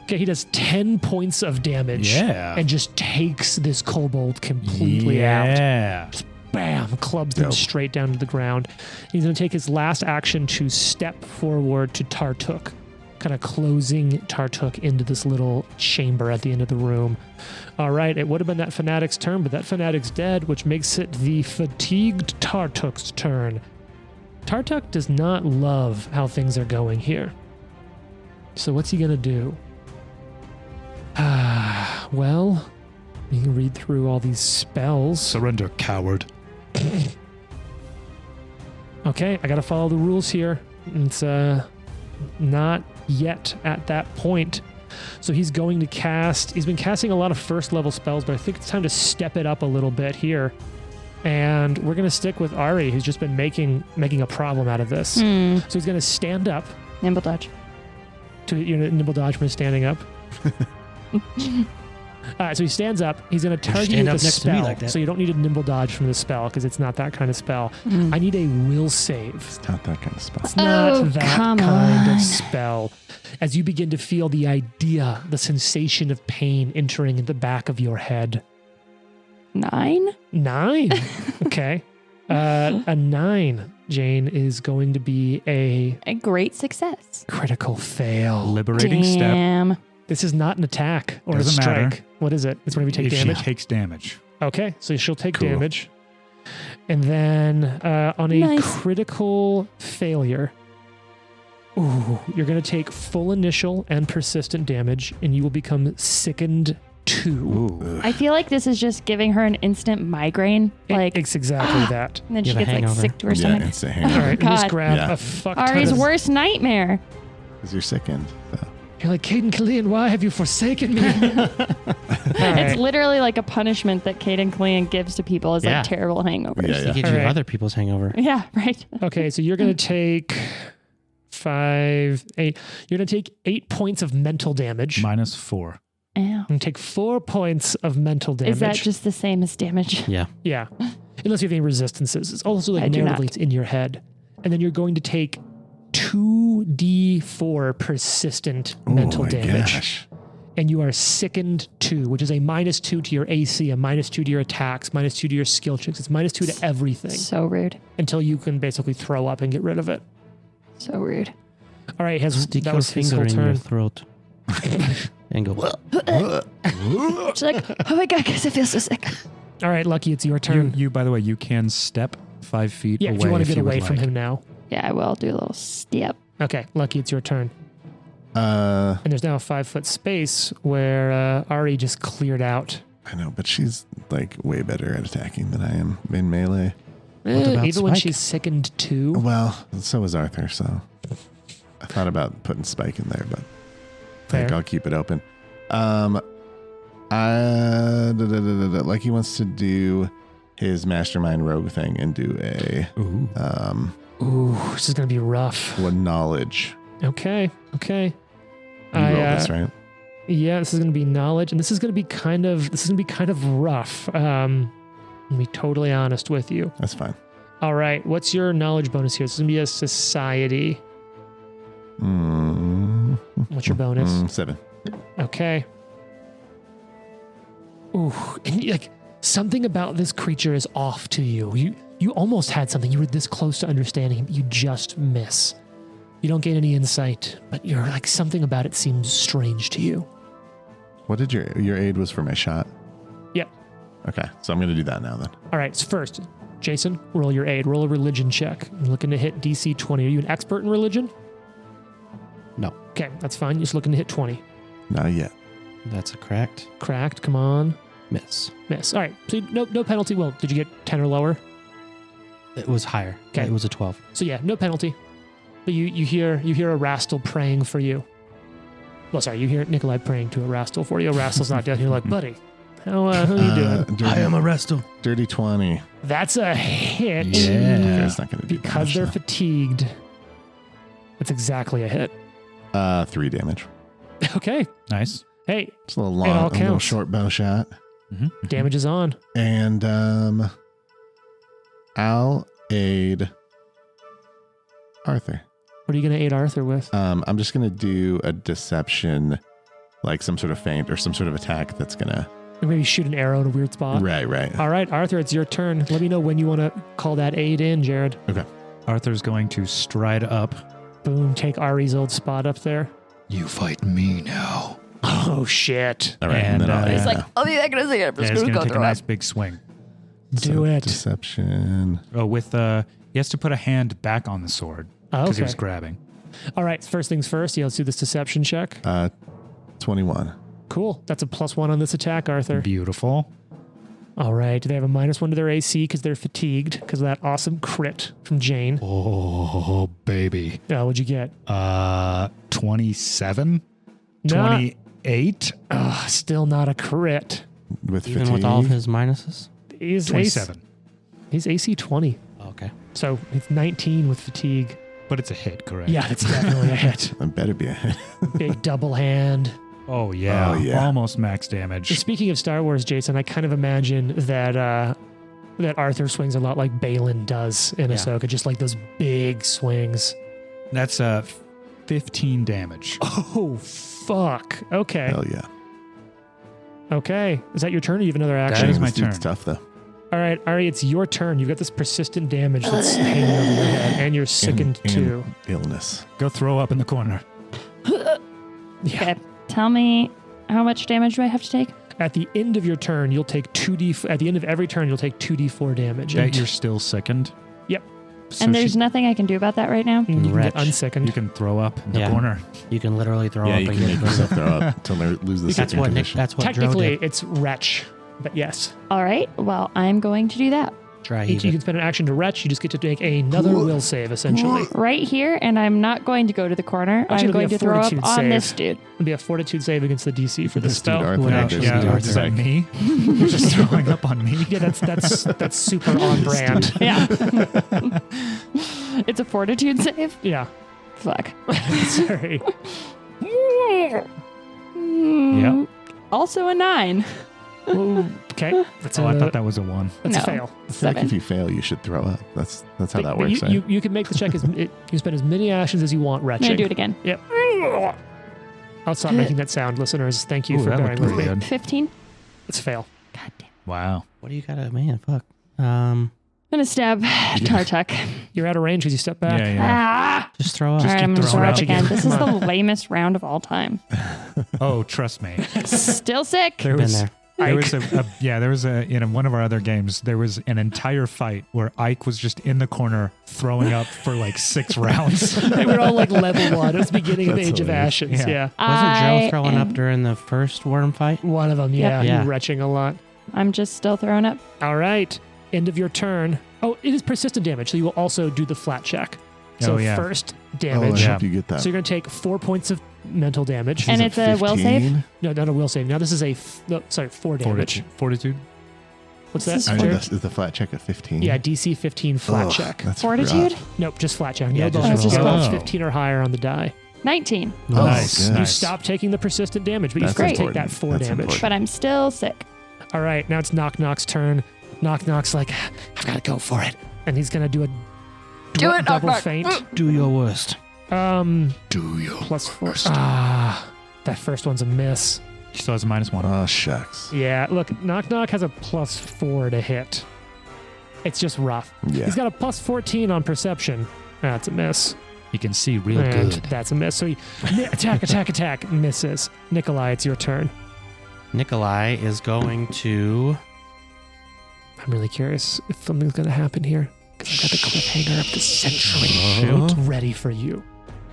Okay, he does 10 points of damage. Yeah. And just takes this kobold completely out. Yeah. bam, clubs them straight down to the ground. He's going to take his last action to step forward to Tartuk, kind of closing Tartuk into this little chamber at the end of the room. All right, it would have been that fanatic's turn, but that fanatic's dead, which makes it the fatigued Tartuk's turn. Tartuk does not love how things are going here. So what's he going to do? Well, you can read through all these spells. Surrender, coward. Okay, I got to follow the rules here. It's not yet at that point. So he's going to cast... He's been casting a lot of first level spells, but I think it's time to step it up a little bit here. And we're going to stick with Ari, who's just been making a problem out of this. So he's going to stand up. Nimble dodge. Nimble dodge from standing up. So he stands up. He's going to target you with a spell. Like so you don't need a nimble dodge from the spell because it's not that kind of spell. I need a will save. It's not that kind of spell. It's not that kind of spell. As you begin to feel the idea, the sensation of pain entering in the back of your head. 9? 9. Okay. A 9, Jane, is going to be a great success. Critical fail. Liberating step. This is not an attack or Doesn't a strike. matter. What is it? It's whenever you take damage? She takes damage. Okay, so she'll take Cool. damage. And then on a critical failure, you're going to take full initial and persistent damage, and you will become sickened 2. Ooh. I feel like this is just giving her an instant migraine. Like It's exactly that. and then she You have a gets like hangover. sick to her Yeah, stomach. it's a All hangover. right, you just God. grab Yeah. a fuck ton Ari's of... worst nightmare. Because you're sickened. So. You're like, Caden Killian, why have you forsaken me? All It's right. literally like a punishment that Caden Clean gives to people as Yeah. like terrible hangovers. Yeah, He yeah. gives you Alright. other people's hangover. Yeah, right. Okay, so you're going to take 5, 8. You're going to take 8 points of mental damage. -4. Ow. And take 4 points of mental damage. Is that just the same as damage? Yeah. Yeah. Unless you have any resistances. It's also like I do narratively not. it's in your head. And then you're going to take 2d4 persistent mental Oh my damage. gosh. And you are sickened 2, which is a -2 to your AC, a -2 to your attacks, -2 to your skill checks. It's -2 to everything So rude. until you can basically throw up and get rid of it. So rude. All right, Stick that your was his finger whole in your turn. throat and go. She's like, oh my God, guys, I feel so sick. All right, Lucky, it's your turn. You, by the way, you can step 5 feet Yeah, away if you want to get would away from like. him now. Yeah, I will do a little step. Okay, Lucky, it's your turn. I And there's now a 5-foot space where Ari just cleared out. know, but she's like way better at attacking than I am in melee. about Even when Spike? she's sickened 2. Well, so is Arthur, so I thought about putting Spike in there, but I think Fair. I'll keep it open. Like he wants to do his mastermind rogue thing and do a Ooh. Ooh, this is going to be rough. knowledge. Okay. You roll this, right? Yeah, this is going to be knowledge, and this is going to be kind of rough. I'll be totally honest with you. That's fine. All right, what's your knowledge bonus here? This is going to be a society. What's your bonus? 7. Okay. Ooh, and like something about this creature is off to you. You almost had something. You were this close to understanding him. You just miss. You don't gain any insight, but you're like something about it seems strange to you. What did your aid was for my shot? Yep. Okay, so I'm going to do that now then. All right, so first, Jason, roll your aid. Roll a religion check. I'm looking to hit DC 20. Are you an expert in religion? No, Okay, that's fine. You're just looking to hit 20. Not yet. that's a cracked Cracked, come on. miss. Miss. All right, so no penalty. Well, did you get 10 or lower? It was higher. Okay. It was a 12. So yeah, no penalty. But you hear a Rastal praying for you. Well, sorry, you hear Nikolai praying to a Rastal for you. A Rastal's not dead. You're like, buddy, how are you doing? Dirty, dirty 20. That's a hit. Yeah. That's not going to do Because damage, they're though. fatigued. That's exactly a hit. 3 damage. Okay. Nice. Hey, It's a little It all long, a little counts. short bow shot. Mm-hmm. damage is on. And I'll aid Arthur. What are you going to aid Arthur with? I'm just going to do a deception, like some sort of feint or some sort of attack that's going to Or maybe shoot an arrow in a weird spot. Right. All right, Arthur, it's your turn. Let me know when you want to call that aid in, Jared. Okay. Arthur's going to stride up. Boom, take Ari's old spot up there. You fight me now. Oh, shit. All right. And, then I'll he's It's like, oh, yeah, I'm gonna say it. I'm just He's gonna going go to take a through nice it. big swing. Do it. Deception. Oh, with he has to put a hand back on the sword because he was grabbing. All right, first things first. Yeah, let's do this deception check. 21. Cool. That's a +1 on this attack, Arthur. Beautiful. All right. Do they have a -1 to their AC because they're fatigued because of that awesome crit from Jane? Oh, baby. What'd you get? 27? Nah. 28? Still not a crit. With Even fatigue. with all of his minuses? He's 27. He's AC 20. Okay. So it's 19 with fatigue. But it's a hit, correct? Yeah, that's definitely a hit. It better be a hit. Big double hand. Oh, yeah. Oh, yeah. Almost max damage. Speaking of Star Wars, Jason, I kind of imagine that that Arthur swings a lot like Balin does in Yeah. Ahsoka, just like those big swings. That's 15 damage. Oh, fuck. Okay. Hell yeah. Okay. Is that your turn or you have another That action? is my This dude's turn. tough, though. All right, Ari, it's your turn. You've got this persistent damage that's hanging over your head, and you're sickened And too. illness. Go throw up in the corner. Yeah. Okay. Tell me, how much damage do I have to take? At the end of your turn, you'll take 2d. At the end of every turn, you'll take 2d4 damage. That And you're still sickened? Yep. So And there's nothing I can do about that right now? you can get Wretch. unsickened. you can throw up in the Yeah. corner. You can literally throw Yeah, up you and can get make yourself throw up until they lose the That's second what Nick, condition. that's what Dro Technically, did. it's wretch, but yes. All right. Well, I'm going to do that Dry You heave can it. spend an action to retch. You just get to make another will save, essentially. right here, and I'm not going to go to the corner. Actually, I'm going it'll to be a throw up fortitude on save. this dude. It'll be a fortitude save against the DC for this This dude, spell. Arthur, Would out actually there, be Yeah, Arthur. is that me? You're just throwing up on me? Yeah, that's super on brand. Yeah. It's a fortitude save? Yeah. Fuck. Sorry. Yep. Also a 9. Ooh, okay. That's Oh, I thought that was a 1. that's No. a fail. I feel like 7. if you fail, you should throw up. That's how But- that but works, you can make the check you can spend as many actions as you want I'm going to retching. do it again. Yep. I'll stop making that sound, listeners. Thank you Ooh, for that bearing looked with pretty me. good. 15. It's a fail. God damn. Wow. What do you got? Man, fuck. I'm going to stab Tartuk. You're out of range because you step back. Yeah, yeah. Ah! Just throw up. All right, I'm going to throwing throw up up again. again. This is the lamest round of all time. Oh, trust me. Still sick. There Been was there. there was there was in one of our other games, there was an entire fight where Ike was just in the corner throwing up for like 6 rounds. They were all like level 1. It was the beginning of That's Age of hilarious. Ashes. Yeah. Yeah. Wasn't Joe I throwing up am- during the first worm fight? One of them. Yeah. Yeah. You retching a lot. I'm just still throwing up. All right. End of your turn. Oh, it is persistent damage. So you will also do the flat check. So Oh, yeah. first Oh, I damage. Yeah. hope you get that. So you're going to take 4 points of mental damage. And it's a will save? 15? No, not a will save. Now this is 4 damage. Fortitude. What's This that? is Oh, Jared? is the flat check at 15? Yeah, DC 15 flat Ugh, check. That's Fortitude? rough. Nope, just flat check. Yeah, No just bonus. roll. Go up Oh. 15 or higher on the die. 19. Oh, Nice. good. You Nice. stop taking the persistent damage, but you That's still take important. that 4 That's damage. important. But I'm still sick. All right, now it's Knock Knock's turn. Knock Knock's like, I've got to go for it. And he's going to do a Do it, Knock double Knock. feint. Do your worst. Do you? +4. That first one's a miss. He still has a -1. Oh, shucks. Yeah, look, Knock Knock has a +4 to hit. It's just rough. Yeah. He's got a +14 on perception. That's a miss. He can see real And good. that's a miss. So he attack, misses. Nikolai, it's your turn. Nikolai is going to. I'm really curious if something's going to happen here. Because I've got the cliffhanger of the century Shoot. ready for you.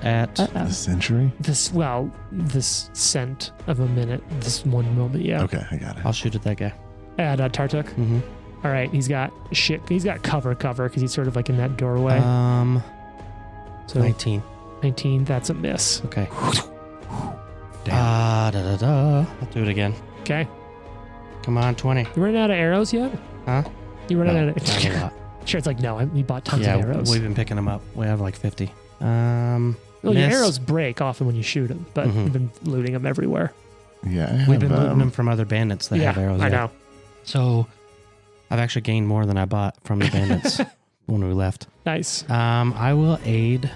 At Uh-oh. The century? This cent of a minute, this one moment, yeah. Okay, I got it. I'll shoot at that guy. At Tartuk. Mm-hmm. All right, he's got cover, because he's sort of like in that doorway. So 19. 19, that's a miss. Okay. Damn. I'll do it again. Okay. Come on, 20. You running out of arrows yet? Huh? You running No, out of not a lot. Sure, it's like, no, we bought tons Yeah, of arrows. we've been picking them up. We have like 50. Well, your miss. arrows break often when you shoot them, but Mhm. we've been looting them everywhere. Yeah, We've been looting them from other bandits that have arrows. I yeah. know. So I've actually gained more than I bought from the bandits when we left. Nice. I will aid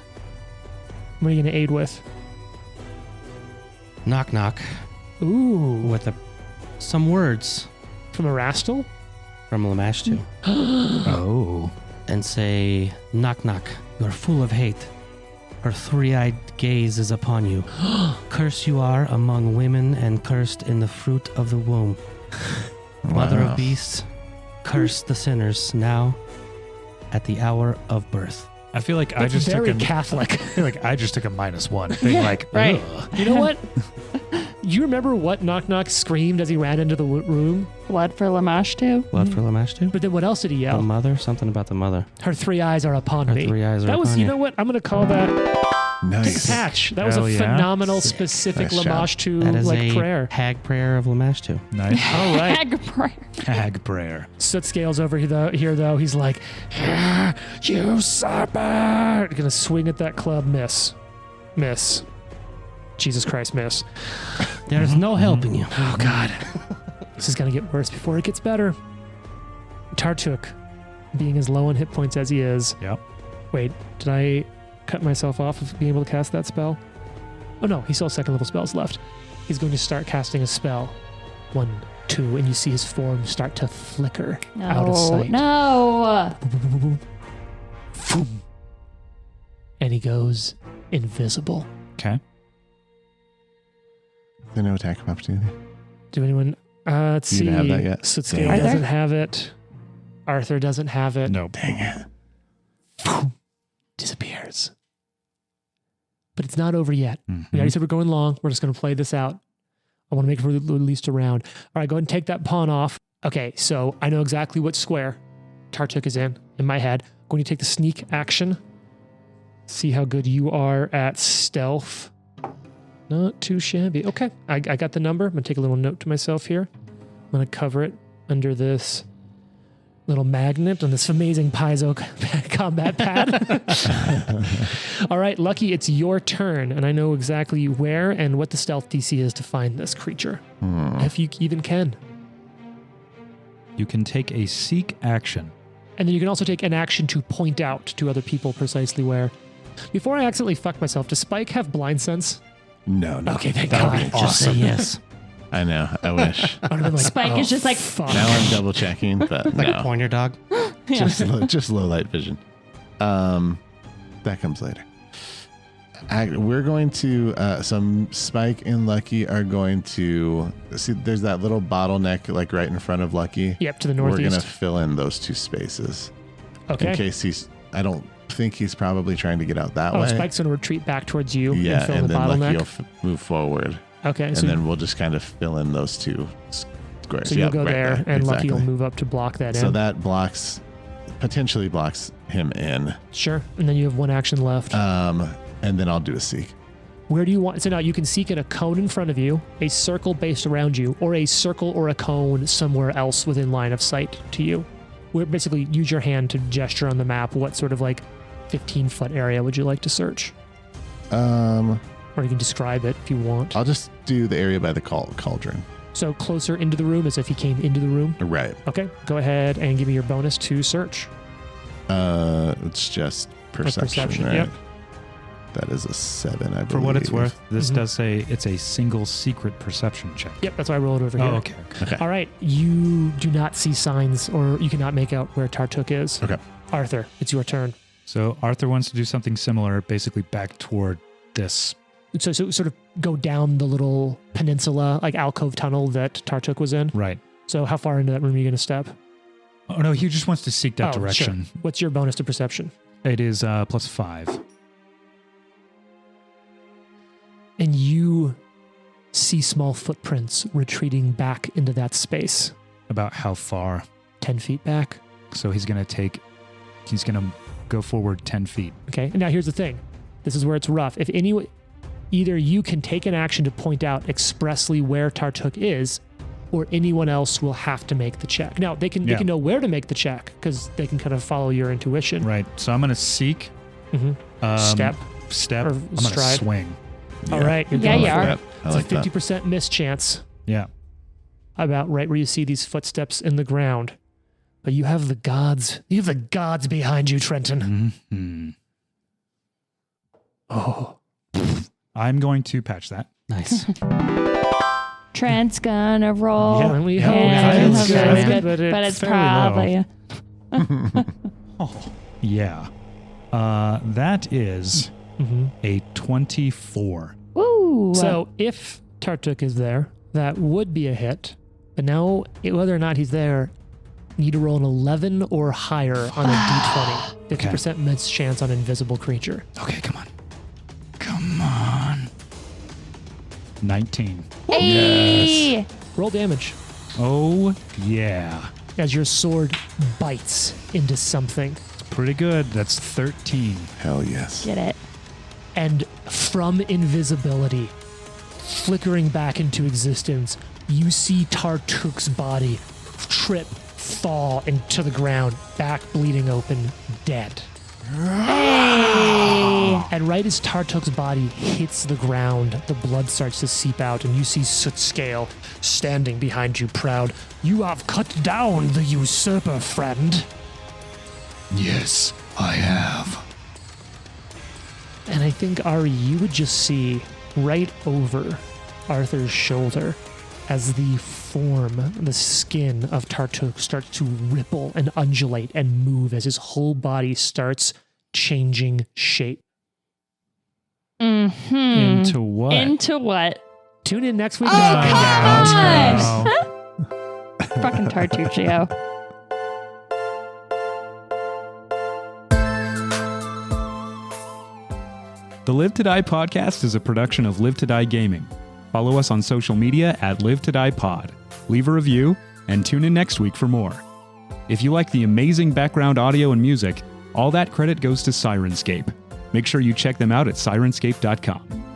What are you going to aid with? Knock Knock Ooh. with a some words From Erastil? from Lamashtu Oh. and say, knock, knock, you're full of hate. Her three-eyed gaze is upon you. Cursed you are among women and cursed in the fruit of the womb. Mother Wow. of beasts, curse the sinners now at the hour of birth. I feel like I That's just took very a Catholic. I feel like I just took a -1. Being like, Right. ugh. You know what? You remember what Knock Knock screamed as he ran into the room? Blood for Lamashtu. Blood for Lamashtu? But then what else did he The yell? mother? Something about the mother. Her three eyes are upon Her me. three eyes are That was, upon you know what? I'm going to call that Nice. patch. That was Hell a yeah. phenomenal, Sick. specific Nice job. Lamashtu That is like a prayer. hag prayer of Lamashtu. Nice. All right. Hag prayer. Hag prayer. Soot Scales over here, though. He's like, "Ah, you serpent! Gonna swing at that club. Miss. Jesus Christ, miss. There's no helping you. Oh, God. This is going to get worse before it gets better. Tartuk, being as low on hit points as he is. Yep. Wait, did I cut myself off of being able to cast that spell? Oh, no. He still has second level spells left. He's going to start casting a spell. 1, 2, and you see his form start to flicker out of sight. No. Boom. And he goes invisible. Okay. There's no attack of opportunity. Do anyone... let's You see. didn't have that yet? Sutscale Arthur? doesn't have it. Arthur doesn't have it. Nope. Dang it. Boom. Disappears. But it's not over yet. Mhm. We already said we're going long. We're just going to play this out. I want to make it for at least a round. All right, go ahead and take that pawn off. Okay, so I know exactly what square Tartuk is in my head. Going to take the sneak action. See how good you are at stealth. Not too shabby. Okay, I got the number. I'm going to take a little note to myself here. I'm going to cover it under this little magnet on this amazing piezo combat pad. All right, Lucky, it's your turn, and I know exactly where and what the stealth DC is to find this creature. If you even can. You can take a seek action. And then you can also take an action to point out to other people precisely where. Before I accidentally fuck myself, does Spike have blind sense? No. Okay, thank That would God. be Just say awesome. yes. I know. I wish. I would've been like, Spike oh, is just like- fuck. Now I'm double checking, but Like a no. pointer dog. Just low light vision. That comes later. We're going to some Spike and Lucky are going to see. There's that little bottleneck like right in front of Lucky. Yep, to the We're northeast. gonna fill in those 2 spaces Okay. in case he's. I don't think he's probably trying to get out that Oh, way. Spike's going to retreat back towards you Yeah, and fill and the then Lucky bottleneck. will move forward, Okay, and so, then we'll just kind of fill in those 2 squares. so you'll Yep, go right there, and Lucky will exactly. move up to block that So in. that potentially blocks him in. Sure. And then you have one action left. And then I'll do a seek. Where do you want? So now you can seek in a cone in front of you, a circle based around you, or a circle or a cone somewhere else within line of sight to you. Where basically use your hand to gesture on the map. What sort of like 15-foot area would you like to search? Or you can describe it if you want. I'll just do the area by the cauldron. So closer into the room as if he came into the room. Right. Okay, go ahead and give me your bonus to search. It's just perception, right? Yep. That is a 7, I believe. For what it's worth, this Mhm. does say it's a single secret perception check. Yep, that's why I rolled over here. Oh, okay. Okay. All right, you do not see signs, or you cannot make out where Tartuk is. Okay. Arthur, it's your turn. So Arthur wants to do something similar, basically back toward this. So sort of go down the little peninsula, like alcove tunnel that Tartuk was in. Right. So how far into that room are you going to step? Oh, no, he just wants to seek that Oh, direction. sure. What's your bonus to perception? It is +5. And you see small footprints retreating back into that space. About how far? 10 feet back. So he's going to go forward 10 feet. Okay. And now here's the thing. This is where it's rough. If either you can take an action to point out expressly where Tartuk is, or anyone else will have to make the check. Now they can know where to make the check because they can kind of follow your intuition. Right. So I'm going to seek. Mhm. Step. Or I'm going to stride. swing. All right. You're Yeah, going you for are. it. I It's like a that. 50% miss chance. Yeah. About right where you see these footsteps in the ground. But you have the gods. You have the gods behind you, Trenton. Mhm. Oh. I'm going to patch that. Nice. Trent's gonna roll. Yeah, we hope. Yeah, That's good, good, but it's fairly probably Oh, yeah. That is a 24. woo. So if Tartuk is there, that would be a hit. But now, whether or not he's there, you need to roll an 11 or higher on a d20. 50% miss chance on invisible creature. Okay, come on. Come on. 19. Hey. Roll damage Oh, yeah. as your sword bites into something. Pretty good. That's 13. Hell yes. Get it. And from invisibility, flickering back into existence, you see Tartuk's body trip, fall into the ground, back bleeding open, dead. Hey. And right as Tartuk's body hits the ground, the blood starts to seep out, and you see Sootscale standing behind you, proud. You have cut down the usurper, friend. Yes, I have. And I think, Ari, you would just see right over Arthur's shoulder as the form, the skin of Tartuk starts to ripple and undulate and move as his whole body starts changing shape. Mm-hmm. Into what? Into what? Tune in next week. Oh, to find come out. on! Fucking Tartuccio. The Live to Die podcast is a production of Live to Die Gaming. Follow us on social media at Live to Die Pod. Leave a review and tune in next week for more. If you like the amazing background audio and music, all that credit goes to Syrinscape. Make sure you check them out at Syrinscape.com.